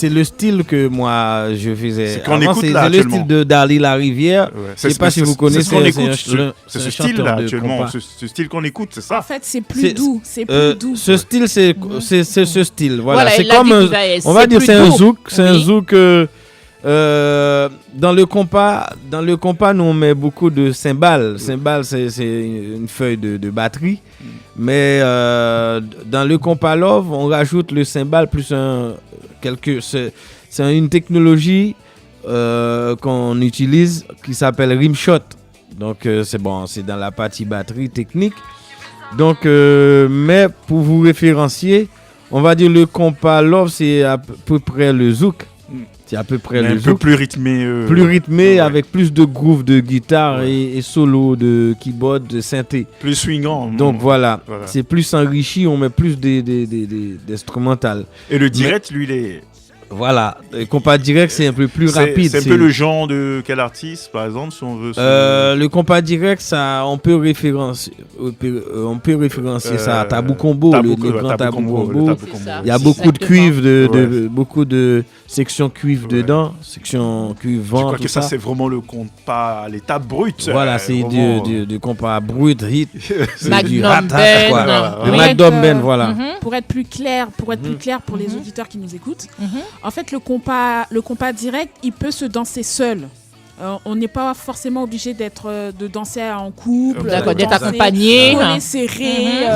le style que moi je faisais. C'est qu'on écoute là, c'est le style de Dali La Rivière. Je ne sais pas si vous connaissez. C'est ce qu'on écoute. C'est ce style là actuellement. Ce style qu'on écoute, c'est ça. En fait, c'est plus doux. C'est plus doux. Ce style, c'est ce style. Voilà. C'est comme on va dire, c'est un zouk. C'est un zouk Dans le compas, nous on met beaucoup de cymbales. Cymbales, c'est une feuille de batterie. Mais dans le compas love, on rajoute le cymbale plus c'est une technologie qu'on utilise qui s'appelle rimshot. Donc c'est dans la partie batterie technique. Donc mais pour vous référencier, on va dire le compas love, c'est à peu près le zouk. C'est à peu près le zouk. Un peu plus rythmé. Plus rythmé, avec plus de groove de guitare et solo de keyboard, de synthé. Plus swingant. Donc voilà, c'est plus enrichi, on met plus d'instrumental. Et le direct, lui, il est... Voilà, le compas direct, c'est un peu plus rapide. C'est un peu le genre de quel artiste, par exemple, si on veut... Le compas direct, ça, on peut référencier ça à Tabou Combo, le grand Tabou Combo. Il y a beaucoup de cuivre, beaucoup de sections cuivre dedans, section cuivre vent. Je crois que ça, c'est vraiment le compas à l'état brut. Voilà, c'est du compas brut, hit. Magnum Ben. Le Magnum Ben, voilà. Pour être plus clair pour les auditeurs qui nous écoutent, en fait, le compas direct, il peut se danser seul. On n'est pas forcément obligé de danser en couple, d'être accompagné, collé serré.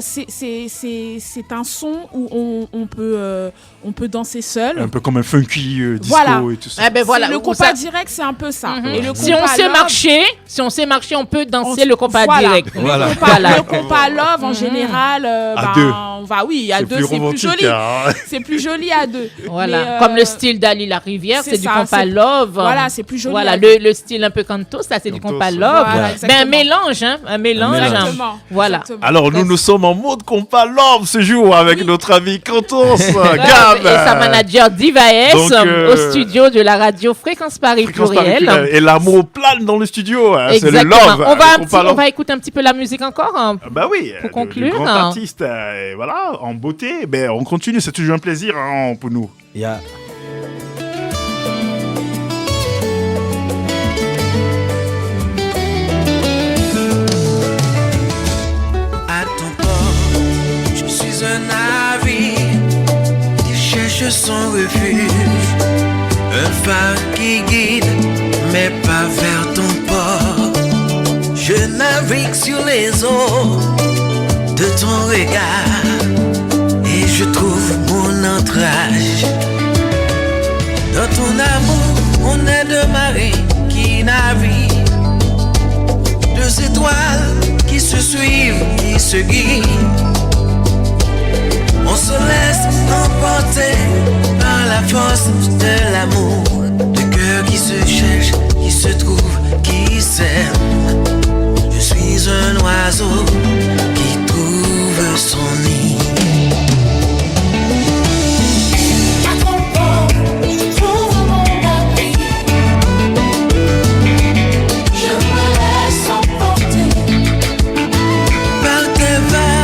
C'est un son où on peut danser seul. Un peu comme un funky disco et tout ça. Le compas direct, c'est un peu ça. Et le si on sait marcher, on peut danser le compas direct. Le compas love, en général, à deux. À deux, c'est plus joli. C'est plus joli à deux. Voilà, comme le style d'Ali La Rivière, c'est du compas love. Voilà, c'est plus joli. Voilà, le style un peu canto, ça c'est du compas love. Mais un mélange. Voilà. Alors nous sommes en mode compas love ce jour avec notre ami Cantos, Gab. Et sa manager Diva S au studio de la radio Fréquence Paris Pluriel. Et l'amour plane dans le studio, c'est le love. On va écouter un petit peu la musique encore. Bah oui, pour conclure. Le grand artiste, voilà, en beauté. On continue, c'est toujours un plaisir pour nous. Un navire qui cherche son refuge, un phare qui guide, mais pas vers ton port. Je navigue sur les eaux de ton regard et je trouve mon ancrage. Dans ton amour, on est deux marées qui naviguent, deux étoiles qui se suivent, qui se guident. On se laisse emporter par la force de l'amour, de cœur qui se cherche, qui se trouve, qui s'aime. Je suis un oiseau qui trouve son nid. À ton port, je trouve mon abri. Je me laisse emporter par tes vagues.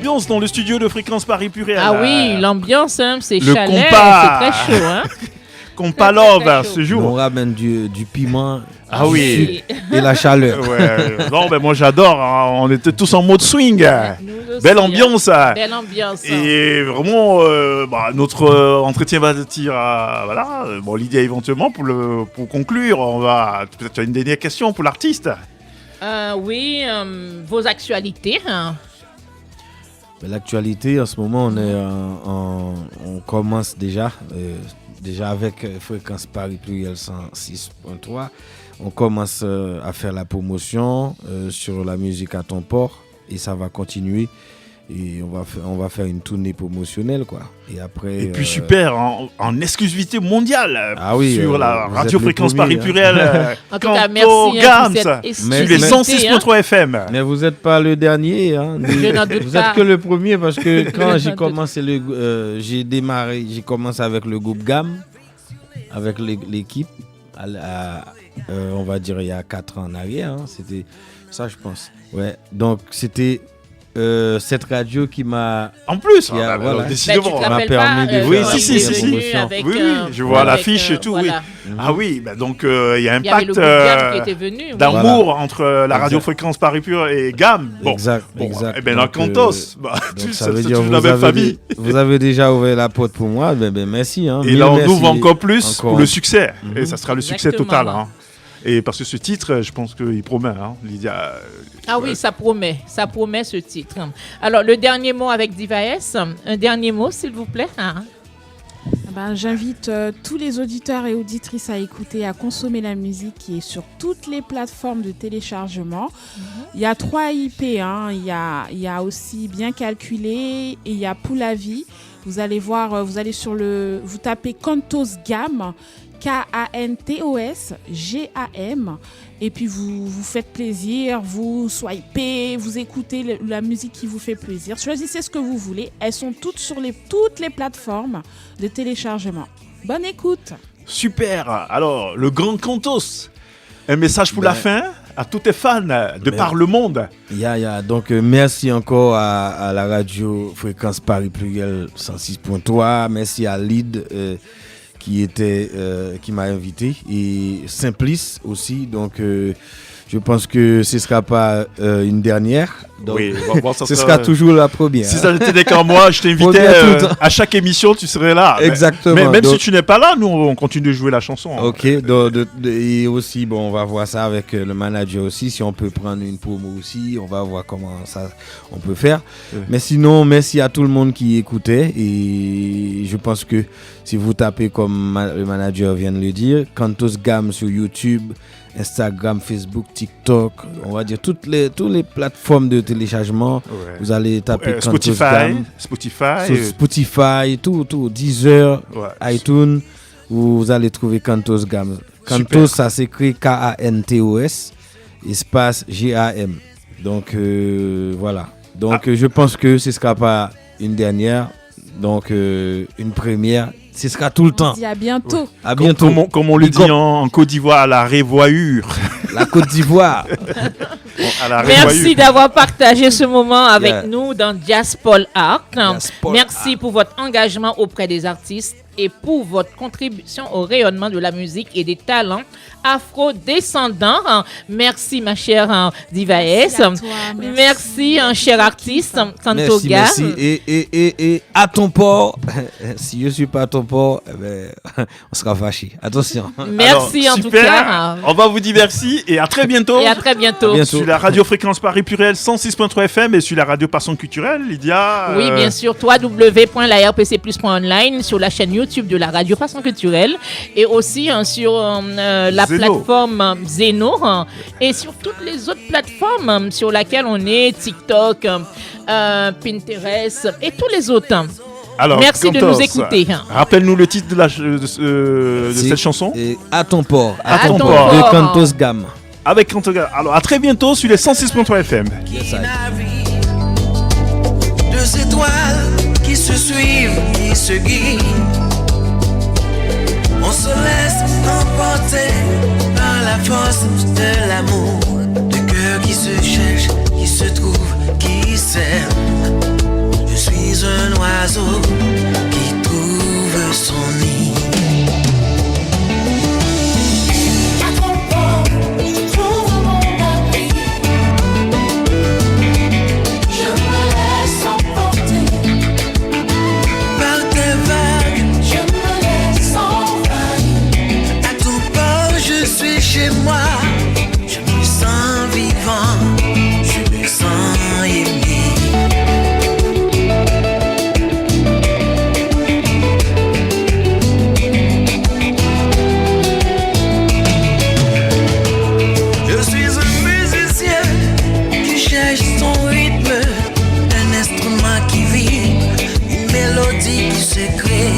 l'ambiance dans le studio de Fréquence Paris Pluriel. Ah oui, l'ambiance, hein, c'est le chalet, compas. c'est très chaud. Hein. Compas Love, très chaud. ce jour. On ramène du piment. Ah oui. Et la chaleur. Ouais. Non, mais moi j'adore. Hein. On était tous en mode swing. Nous aussi, Belle ambiance. hein. Belle ambiance. Et vraiment, notre entretien va tirer à... Voilà. Bon, Lydia, éventuellement, pour conclure, on va... Peut-être tu as une dernière question pour l'artiste. Oui, vos actualités. Hein. L'actualité, en ce moment, on commence déjà avec Fréquence Paris Pluriel 106.3. On commence à faire la promotion sur la musique à ton port et ça va continuer. Et on va faire une tournée promotionnelle, quoi. Et après. Et puis super, en exclusivité mondiale sur la radio Fréquence Paris Pluriel. En tout cas, merci Gams, pour cette sur les 106.3 FM. Mais vous n'êtes pas le dernier. Hein. Je n'en doute vous pas. êtes que le premier parce que quand j'ai commencé j'ai commencé avec le groupe GAM, avec l'équipe, on va dire il y a 4 ans en arrière. Hein. C'était ça, je pense. Ouais. Donc c'était cette radio qui m'a en plus décidément m'a permis de oui si je vois l'affiche et tout voilà. Oui. Ah oui, donc il y a un pacte d'amour entre la radio Fréquence Paris Pur et GAM. Bon, exact. Et ben la Cantos, ça veut dire la même famille. Vous avez déjà ouvert la porte pour moi, ben merci hein. Et là on ouvre encore plus pour le succès et ça sera le succès total hein. Et parce que ce titre, je pense qu'il promet, hein, Lydia. Ah oui, ça promet ce titre. Alors, le dernier mot avec Diva S, un dernier mot, s'il vous plaît. Hein. J'invite tous les auditeurs et auditrices à écouter, à consommer la musique qui est sur toutes les plateformes de téléchargement. Il y a 3 IP, hein. Il y a aussi Bien Calculé et il y a Poulavi. Vous allez voir, vous tapez Cantos GAM. Kantos GAM et puis vous faites plaisir, vous swipez, vous écoutez la musique qui vous fait plaisir, choisissez ce que vous voulez, elles sont toutes sur toutes les plateformes de téléchargement. Bonne écoute. Super. Alors le grand Cantos, un message pour la fin à tous tes fans de par le monde. Donc merci encore à la radio Fréquence Paris Pluriel 106.3, merci à Lyd qui m'a invité et Simplice aussi, donc je pense que ce ne sera pas une dernière, donc ce sera toujours la première. Si ça n'était qu'en moi, je t'invitais à chaque émission, tu serais là. Exactement. Mais même si tu n'es pas là, nous on continue de jouer la chanson. Ok, et aussi on va voir ça avec le manager aussi, si on peut prendre une promo aussi, on va voir comment ça on peut faire. Mais sinon, merci à tout le monde qui écoutait et je pense que si vous tapez comme le manager vient de le dire, Cantos GAM sur YouTube, Instagram, Facebook, TikTok, on va dire toutes les plateformes de téléchargement. Vous allez taper Cantos GAM, Spotify, tout, Deezer, iTunes, vous allez trouver Cantos GAM. Cantos, ça s'écrit Kantos, espace GAM. Donc voilà. Donc je pense que ce ne sera pas une dernière, donc une première. Ce sera tout le temps. On dit à bientôt. À bientôt. Comme on le dit en Côte d'Ivoire, à la révoyure. La Côte d'Ivoire. Merci d'avoir partagé ce moment avec nous dans Diaspol Art. Merci pour votre engagement auprès des artistes et pour votre contribution au rayonnement de la musique et des talents afro-descendants. Merci ma chère Diva S. Merci cher artiste Cantos GAM. Merci. Et à ton port, si je ne suis pas à ton port, on sera fâché. Attention. Merci. Alors, en tout cas. On va vous dire merci et à très bientôt. Sur la radio Fréquence Paris Pluriel 106.3 FM et sur la radio Passion Culturelle, Lydia. Oui, bien sûr. www.larpc+.online sur la chaîne YouTube de la radio Passion Culturelle et aussi sur la plateforme Zeno et sur toutes les autres plateformes sur lesquelles on est, TikTok, Pinterest et tous les autres. Alors, merci de nous écouter. Rappelle-nous le titre de cette chanson. À ton port. À ton port. De Cantos GAM. Avec Cantos GAM. Alors, à très bientôt sur les 106.3 FM. Deux étoiles qui se suivent, qui se guident. On se laisse emporter par la force de l'amour. Deux cœurs qui se cherchent, qui se trouvent, qui s'aiment. oiseau qui trouve son nid. À ton port, je trouve mon abri. Je me laisse emporter Par tes vagues, je me laisse envahir. à ton port, je suis chez moi. Je me sens vivant, je me sens aimé. Je suis un musicien qui cherche son rythme, un instrument qui vit, une mélodie qui se crée.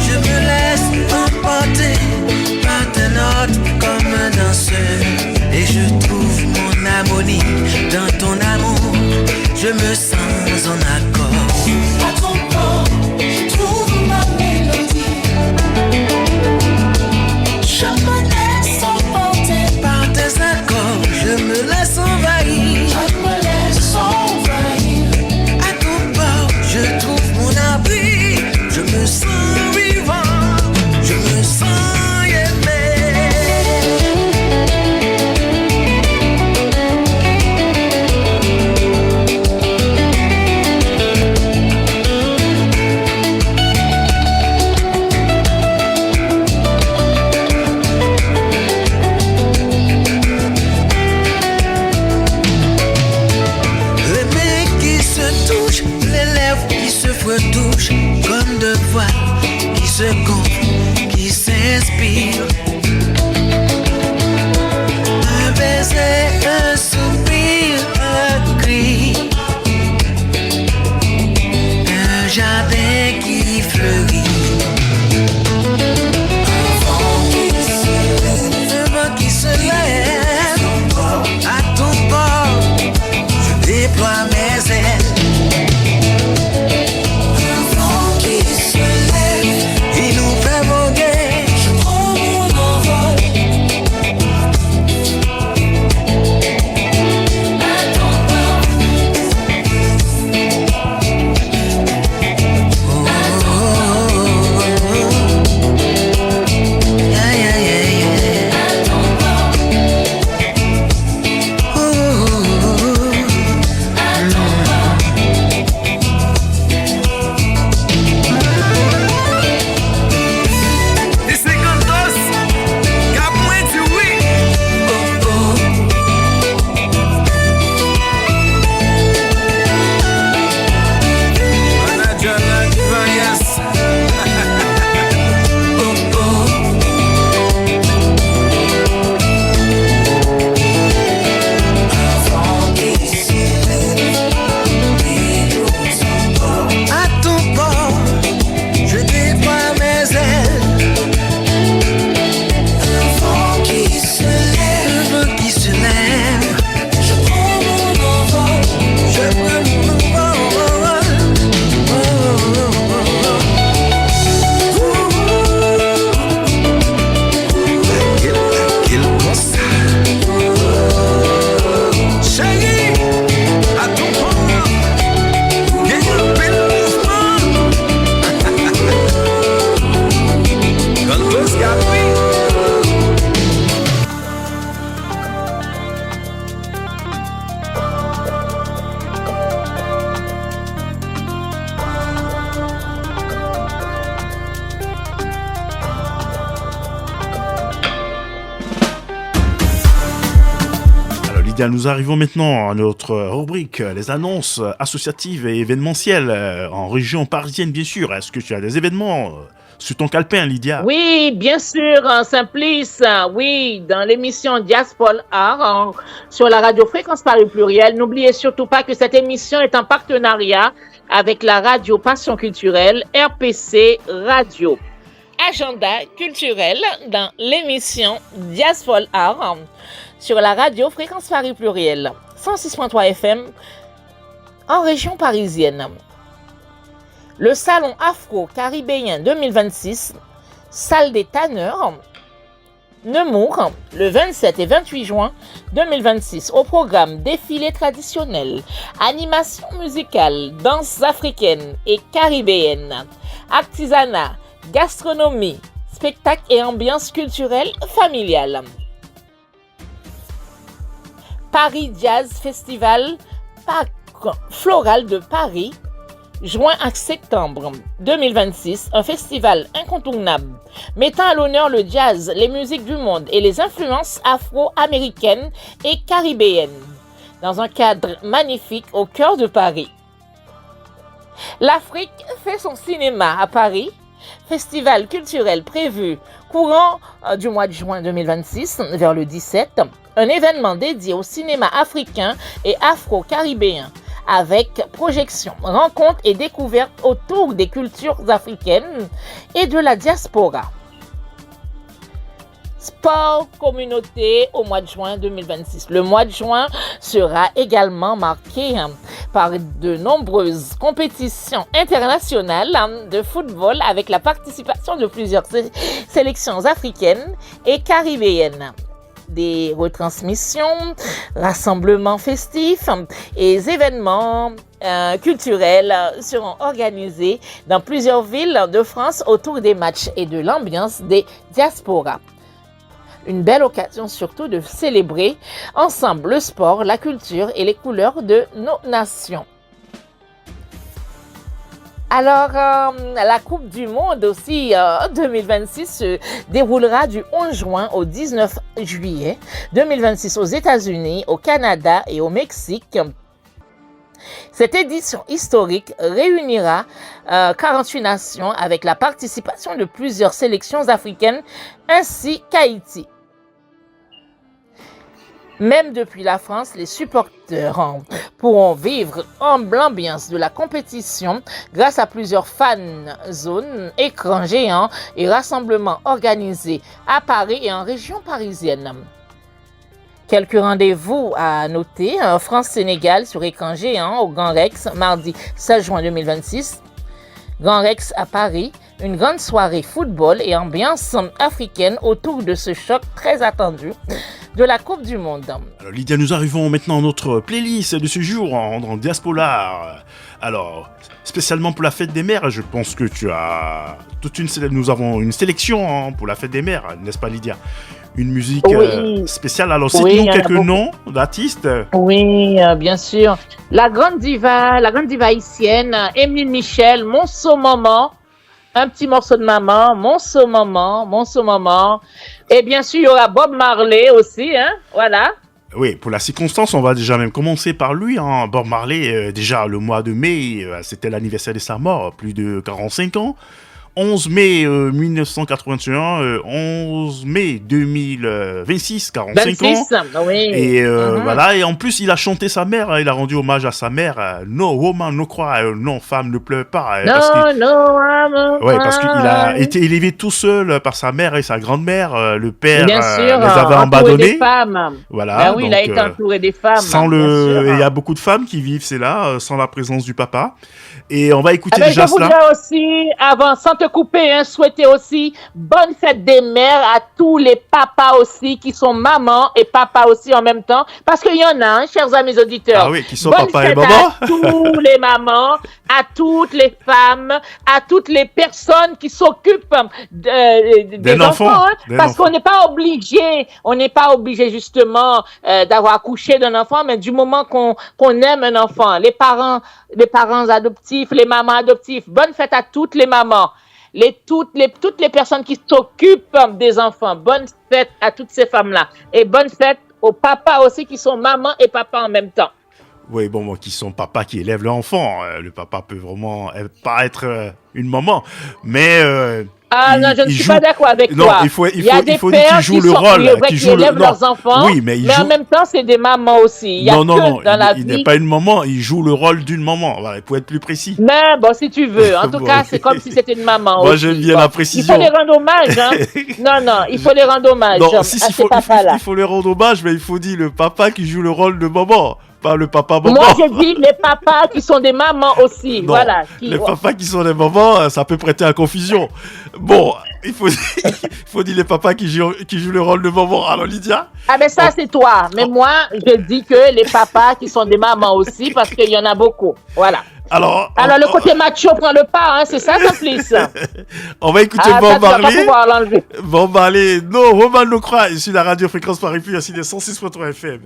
Je me laisse emporter par tes notes comme un danseur, et je trouve mon harmonie dans ton amour. Je me sens en accord. À ton port, je trouve ma mélodie. Je me laisse emporter. Par tes accords, je me laisse envahir. Je me laisse envahir. À ton bord, je trouve mon abri. Je me sens vivant, je me sens aimé. Les mains qui se touchent, les lèvres qui se retouchent, comme deux voix qui se gonflent, qui s'inspirent. Un baiser, un soupir, un cri, un jardin qui fleurit. Un vent qui se lève, à ton bord, je déploie mes ailes. Un vent qui se lève, il nous fait voguer. Je prends mon envol. À ton bord. Oh, oh, oh, oh. Yeah, yeah, yeah, yeah. À ton bord. Oh, oh, oh. À ton bord. Et c'est Cantos, Cap moins dit oui. Oh, oh. Manager la yes. Oh, oh. À ton bord, je déploie mes ailes. Un vent qui se lève, je prends mon envol. Je prends mon envol. Oh, oh, oh, oh. Qu'il constate. Chérie, à ton bord, gagne un bel mouvement. Cantos Capri. Alors Lydia, nous arrivons maintenant à notre rubrique, les annonces associatives et événementielles en région parisienne, bien sûr. Est-ce que tu as des événements sur ton calepin, Lydia? Oui, bien sûr, Simplice. Oui, dans l'émission Diaspol Art sur la radio Fréquence Paris Pluriel. N'oubliez surtout pas que cette émission est en partenariat avec la radio Passion Culturelle RPC Radio. Agenda culturel dans l'émission Diaspol Art sur la radio Fréquence Paris Pluriel 106.3 FM en région parisienne. Le salon afro-caribéen 2026, salle des tanneurs, Nemours, le 27 et 28 juin 2026. Au programme défilé traditionnel, animation musicale, danse africaine et caribéenne, artisanat, gastronomie, spectacle et ambiance culturelle familiale. Paris Jazz Festival, Parc Floral de Paris, juin à septembre 2026, un festival incontournable mettant à l'honneur le jazz, les musiques du monde et les influences afro-américaines et caribéennes, dans un cadre magnifique au cœur de Paris. L'Afrique fait son cinéma à Paris, festival culturel prévu courant du mois de juin 2026 vers le 17, un événement dédié au cinéma africain et afro-caribéen avec projection, rencontres et découvertes autour des cultures africaines et de la diaspora. Sport communauté au mois de juin 2026. Le mois de juin sera également marqué par de nombreuses compétitions internationales de football avec la participation de plusieurs sélections africaines et caribéennes. Des retransmissions, rassemblements festifs et événements culturels seront organisés dans plusieurs villes de France autour des matchs et de l'ambiance des diasporas. Une belle occasion surtout de célébrer ensemble le sport, la culture et les couleurs de nos nations. Alors, la Coupe du Monde aussi 2026 se déroulera du 11 juin au 19 juillet 2026 aux États-Unis, au Canada et au Mexique. Cette édition historique réunira 48 nations avec la participation de plusieurs sélections africaines ainsi qu'Haïti. Même depuis la France, les supporters pourront vivre l'ambiance de la compétition grâce à plusieurs fan zones, écrans géants et rassemblements organisés à Paris et en région parisienne. Quelques rendez-vous à noter. France-Sénégal sur écran géant au Grand Rex, mardi 16 juin 2026. Grand Rex à Paris, une grande soirée football et ambiance africaine autour de ce choc très attendu de la Coupe du Monde. Alors Lydia, nous arrivons maintenant à notre playlist de ce jour en Diaspora. Alors, spécialement pour la fête des mères, je pense que tu as nous avons une sélection pour la fête des mères, n'est-ce pas Lydia? Une musique spéciale. Alors, cite-nous quelques noms d'artistes. Oui, bien sûr. La grande diva haïtienne, Émile Michel, Mon Saut Maman. Un petit morceau de maman, Mon Saut Maman. Et bien sûr, il y aura Bob Marley aussi, voilà. Oui, pour la circonstance, on va déjà même commencer par lui. Bob Marley, déjà le mois de mai, c'était l'anniversaire de sa mort, plus de 45 ans. 11 mai 1981, 11 mai 2026, 45 ans. Oui. Et voilà, et en plus, il a chanté sa mère, il a rendu hommage à sa mère. No woman, no cry, non, femme ne pleure pas. Parce qu'il a été élevé tout seul par sa mère et sa grand-mère. Le père bien sûr, les avait abandonnés. Des femmes. Voilà. Ben oui, donc, il a été entouré des femmes. Il y a beaucoup de femmes qui vivent, c'est là, sans la présence du papa. Et on va écouter déjà cela. Je voudrais aussi, avant, sans te couper, souhaiter aussi bonne fête des mères à tous les papas aussi qui sont mamans et papas aussi en même temps. Parce qu'il y en a, chers amis auditeurs. Ah oui, qui sont papa et maman. À tous les mamans, à toutes les femmes, à toutes les personnes qui s'occupent des enfants. Parce qu'on n'est pas obligé justement d'avoir accouché d'un enfant, mais du moment qu'on aime un enfant, les parents adoptifs, les mamans adoptives, bonne fête à toutes les mamans, toutes les personnes qui s'occupent des enfants, bonne fête à toutes ces femmes-là, et bonne fête aux papas aussi qui sont maman et papa en même temps. Oui, qui sont papas qui élèvent l'enfant. Le papa peut vraiment pas être une maman, mais non, je ne suis pas d'accord avec toi. Il faut dire qu'il joue le rôle, qui élèvent leurs enfants, oui, mais en même temps, c'est des mamans aussi. Il n'est pas une maman, il joue le rôle d'une maman. Voilà, il faut être plus précis. Mais bon, si tu veux. En tout cas, c'est comme si c'était une maman. Moi, aussi. j'aime bien la précision. Il faut les rendre hommage. Non, il faut les rendre hommage à ces papas-là. Il faut les rendre hommage, mais il faut dire le papa qui joue le rôle de maman. Pas le papa maman. Moi, j'ai dit les papas qui sont des mamans aussi. Non, les papas qui sont des mamans, ça peut prêter à confusion. Bon, il faut dire les papas qui jouent le rôle de maman. Alors, Lydia? Ah, mais ça, c'est toi. Mais moi, je dis que les papas qui sont des mamans aussi, parce qu'il y en a beaucoup. Voilà. Alors, le côté macho prend le pas, hein, c'est ça, Simplice. On va écouter Bob Marley. Bob Marley, no, Roman no cry, sur la radio Fréquence Paris Plus, ainsi des 106.3 FM.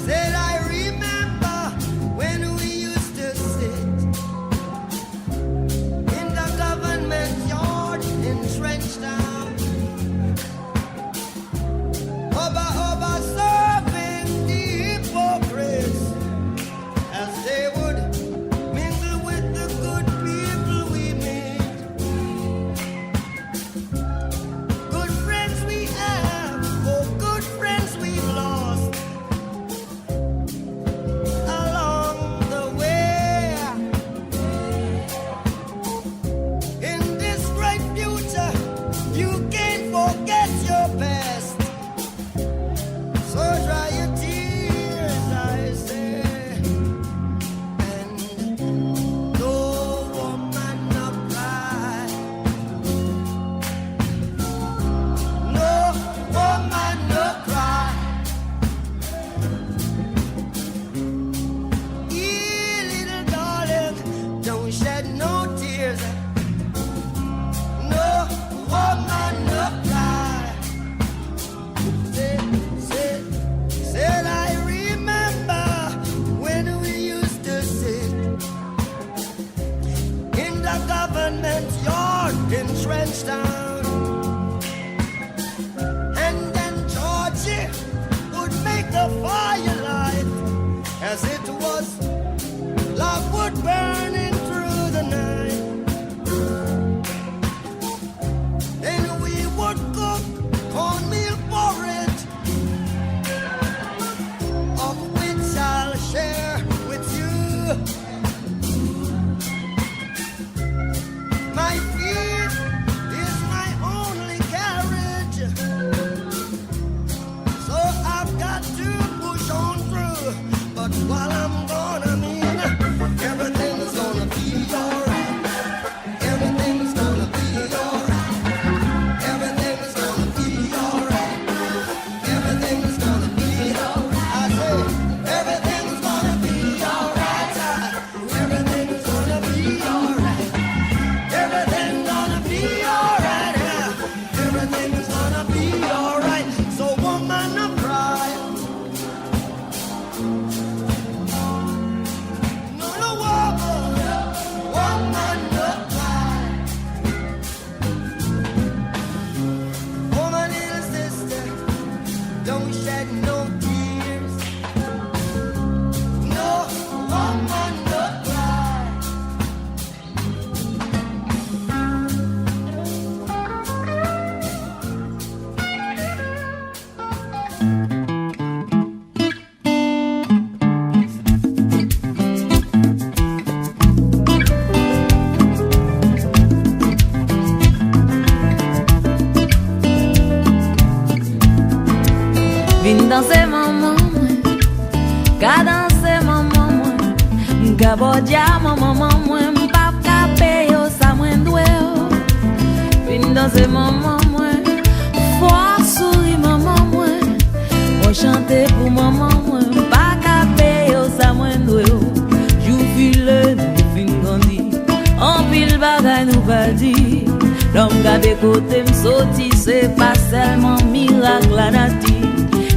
Said I remember when we used to sit in the government yard in Trenchtown, over serving the hypocrites as they would mingle with the good people we meet. Good friends we have, oh good friends we've lost along the way. In this great future, you can't forget your past. So dry your tears, I say, and no woman no cry. No woman no cry. Little darling, don't shed no tears. No woman no cry. Said I remember when we used to sit in the government yard in Trenchtown, and then Georgie would make the firelight as it was logwood burning through the night. Then we would cook cornmeal porridge, of which I'll share with you. My feet is my only carriage, so I've got to push on through. But while I'm gone, I mean, everything's gonna be alright. Everything's gonna be alright. Everything's gonna be alright. Everything's gonna be alright. I say, everything's gonna be alright. Everything's gonna be alright. Everything's gonna be alright. Everything's gonna be alright. So woman, no cry. No woman no cry. Oh my little sister, don't shed no tears. No woman no cry. Vin danser maman mwen, ka danser maman mwen, ka bodya maman mwen, pap ka peyo sa mwen dwe yo. Vin danser maman mwen, fwa souri maman mwen, on chante pou maman mwen, pa ka peyo sa mwen dwe yo. Jou file nou fin grandi, an pil bagay nou pa di. L'homme gade kote m'soti, se pa selman mirak la nati.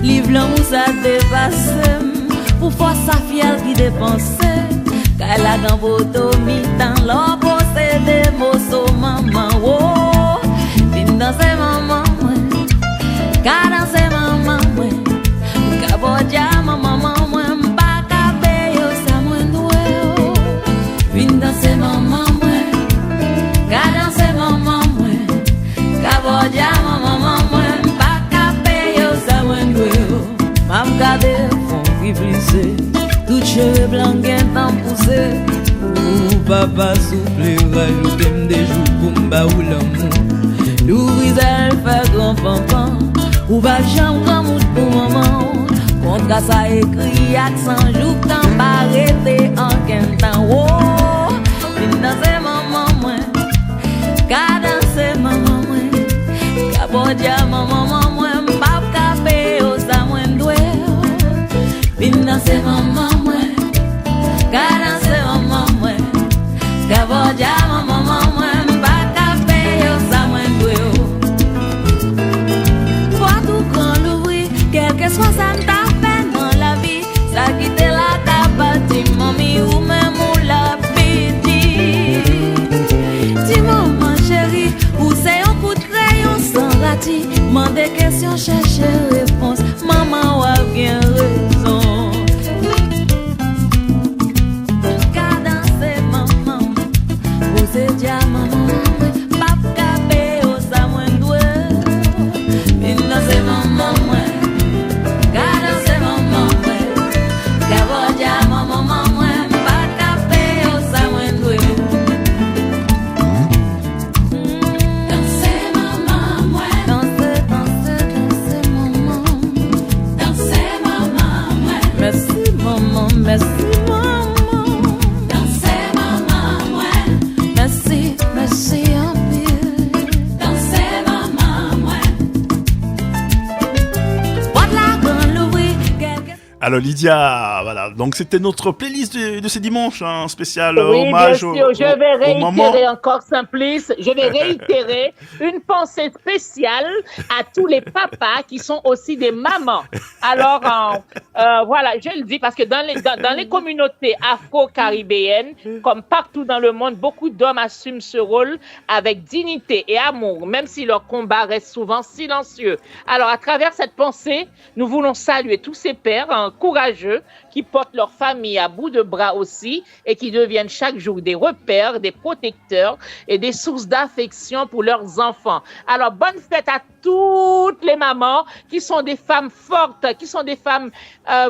Livre l'amour ça dépasse, pour force sa fiel qui dépense. Car la grand photo mi dans l'eau possédé mosso maman. Oh, vin danser maman mwen, ka danser maman mwen, ka bodja maman mwen, pa ka peyo sa mwen dwe yo. Vin danser maman mwen, ka danser maman mwen, ka bodja maman mwen, pa ka peyo papa souffle, rajoute des jours pour m'ba ou l'amour. L'ouvrise elle fait grand pampan, ou va jamais grand mout pour maman. Contre ça écrit accent, joue tant pas arrêter en qu'un temps. Oh, vine danser maman moi, ka danser maman moi, ka bodia maman moi, m'pa capé au sa moi doué. Vine danser maman moi, ka danser maman moi, ka bodia maman moi, m'pa capé au sa moi doué. Faut tout grand l'ouvrir, quel que soit ça t'a fait dans la vie, ça quitte la tapati, mamie ou même ou la piti. Dis maman chérie, où c'est un coup de crayon sans rati, m'en des questions chercher réponse, maman a bien raison. Qu'à danser maman, où c'est dia maman, pap capé au sa moins doué, vine danser maman moi. Merci maman, dansez maman, ouais. Merci, merci un peu, dansez maman, ouais. Alors Lydia, voilà, donc c'était notre playlist de ce dimanche, un spécial Oui, hommage bien sûr. Je vais aux mamans. réitérer encore Simplice. Je vais réitérer une pensée spéciale à tous les papas qui sont aussi des mamans. Alors, voilà, je le dis parce que dans les communautés afro-caribéennes, comme partout dans le monde, beaucoup d'hommes assument ce rôle avec dignité et amour, même si leur combat reste souvent silencieux. Alors, à travers cette pensée, nous voulons saluer tous ces pères courageux qui portent leur famille à bout de bras aussi et qui deviennent chaque jour des repères, des protecteurs et des sources d'affection pour leurs enfants. Alors, bonne fête à toutes les mamans qui sont des femmes fortes, qui sont des femmes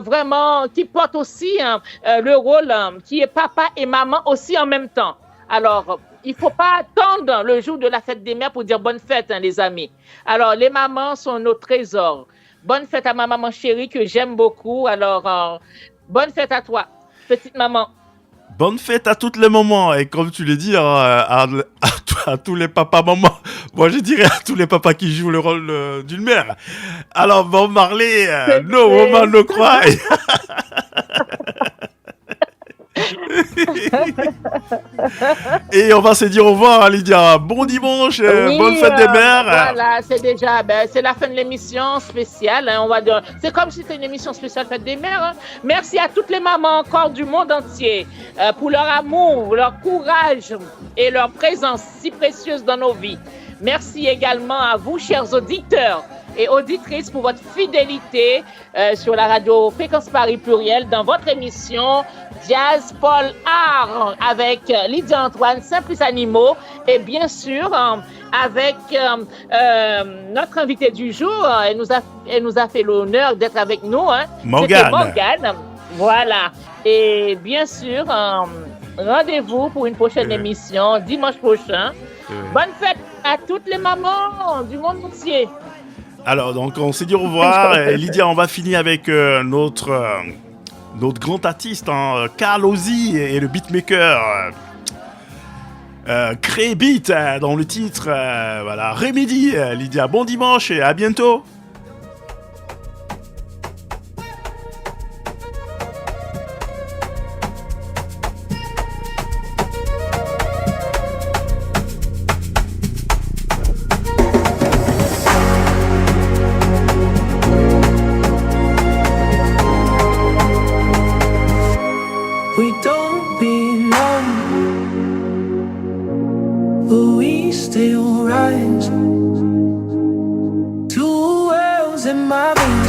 vraiment, qui portent aussi le rôle qui est papa et maman aussi en même temps. Alors, il ne faut pas attendre le jour de la fête des mères pour dire bonne fête, les amis. Alors, les mamans sont nos trésors. Bonne fête à ma maman chérie que j'aime beaucoup. Alors, bonne fête à toi, petite maman. Bonne fête à toutes les mamans. Et comme tu l'as dit, à tous les papas mamans. Moi, je dirais à tous les papas qui jouent le rôle d'une mère. Alors, Bob Marley, no woman, no cry. Et on va se dire au revoir, Lydia. Bon dimanche, oui, bonne fête des mères. Voilà, c'est déjà, c'est la fin de l'émission spéciale. On va dire, c'est comme si c'était une émission spéciale fête des mères. Merci à toutes les mamans encore du monde entier pour leur amour, leur courage et leur présence si précieuse dans nos vies. Merci également à vous, chers auditeurs et auditrices, pour votre fidélité sur la radio Fréquence Paris Pluriel dans votre émission Jazz Paul Art avec Lydia Antoine, Simplice Animaux et bien sûr avec notre invité du jour. Elle nous a fait l'honneur d'être avec nous. Morgane. Voilà. Et bien sûr, rendez-vous pour une prochaine émission dimanche prochain. Bonne fête à toutes les mamans du monde entier. Alors, donc, on s'est dit au revoir. Lydia, on va finir avec notre grand artiste, Carl Ozzy et le beatmaker Cré Beat dans le titre voilà, Remedy. Lydia, bon dimanche et à bientôt. We don't belong, but we still rise. Two wells in my veins.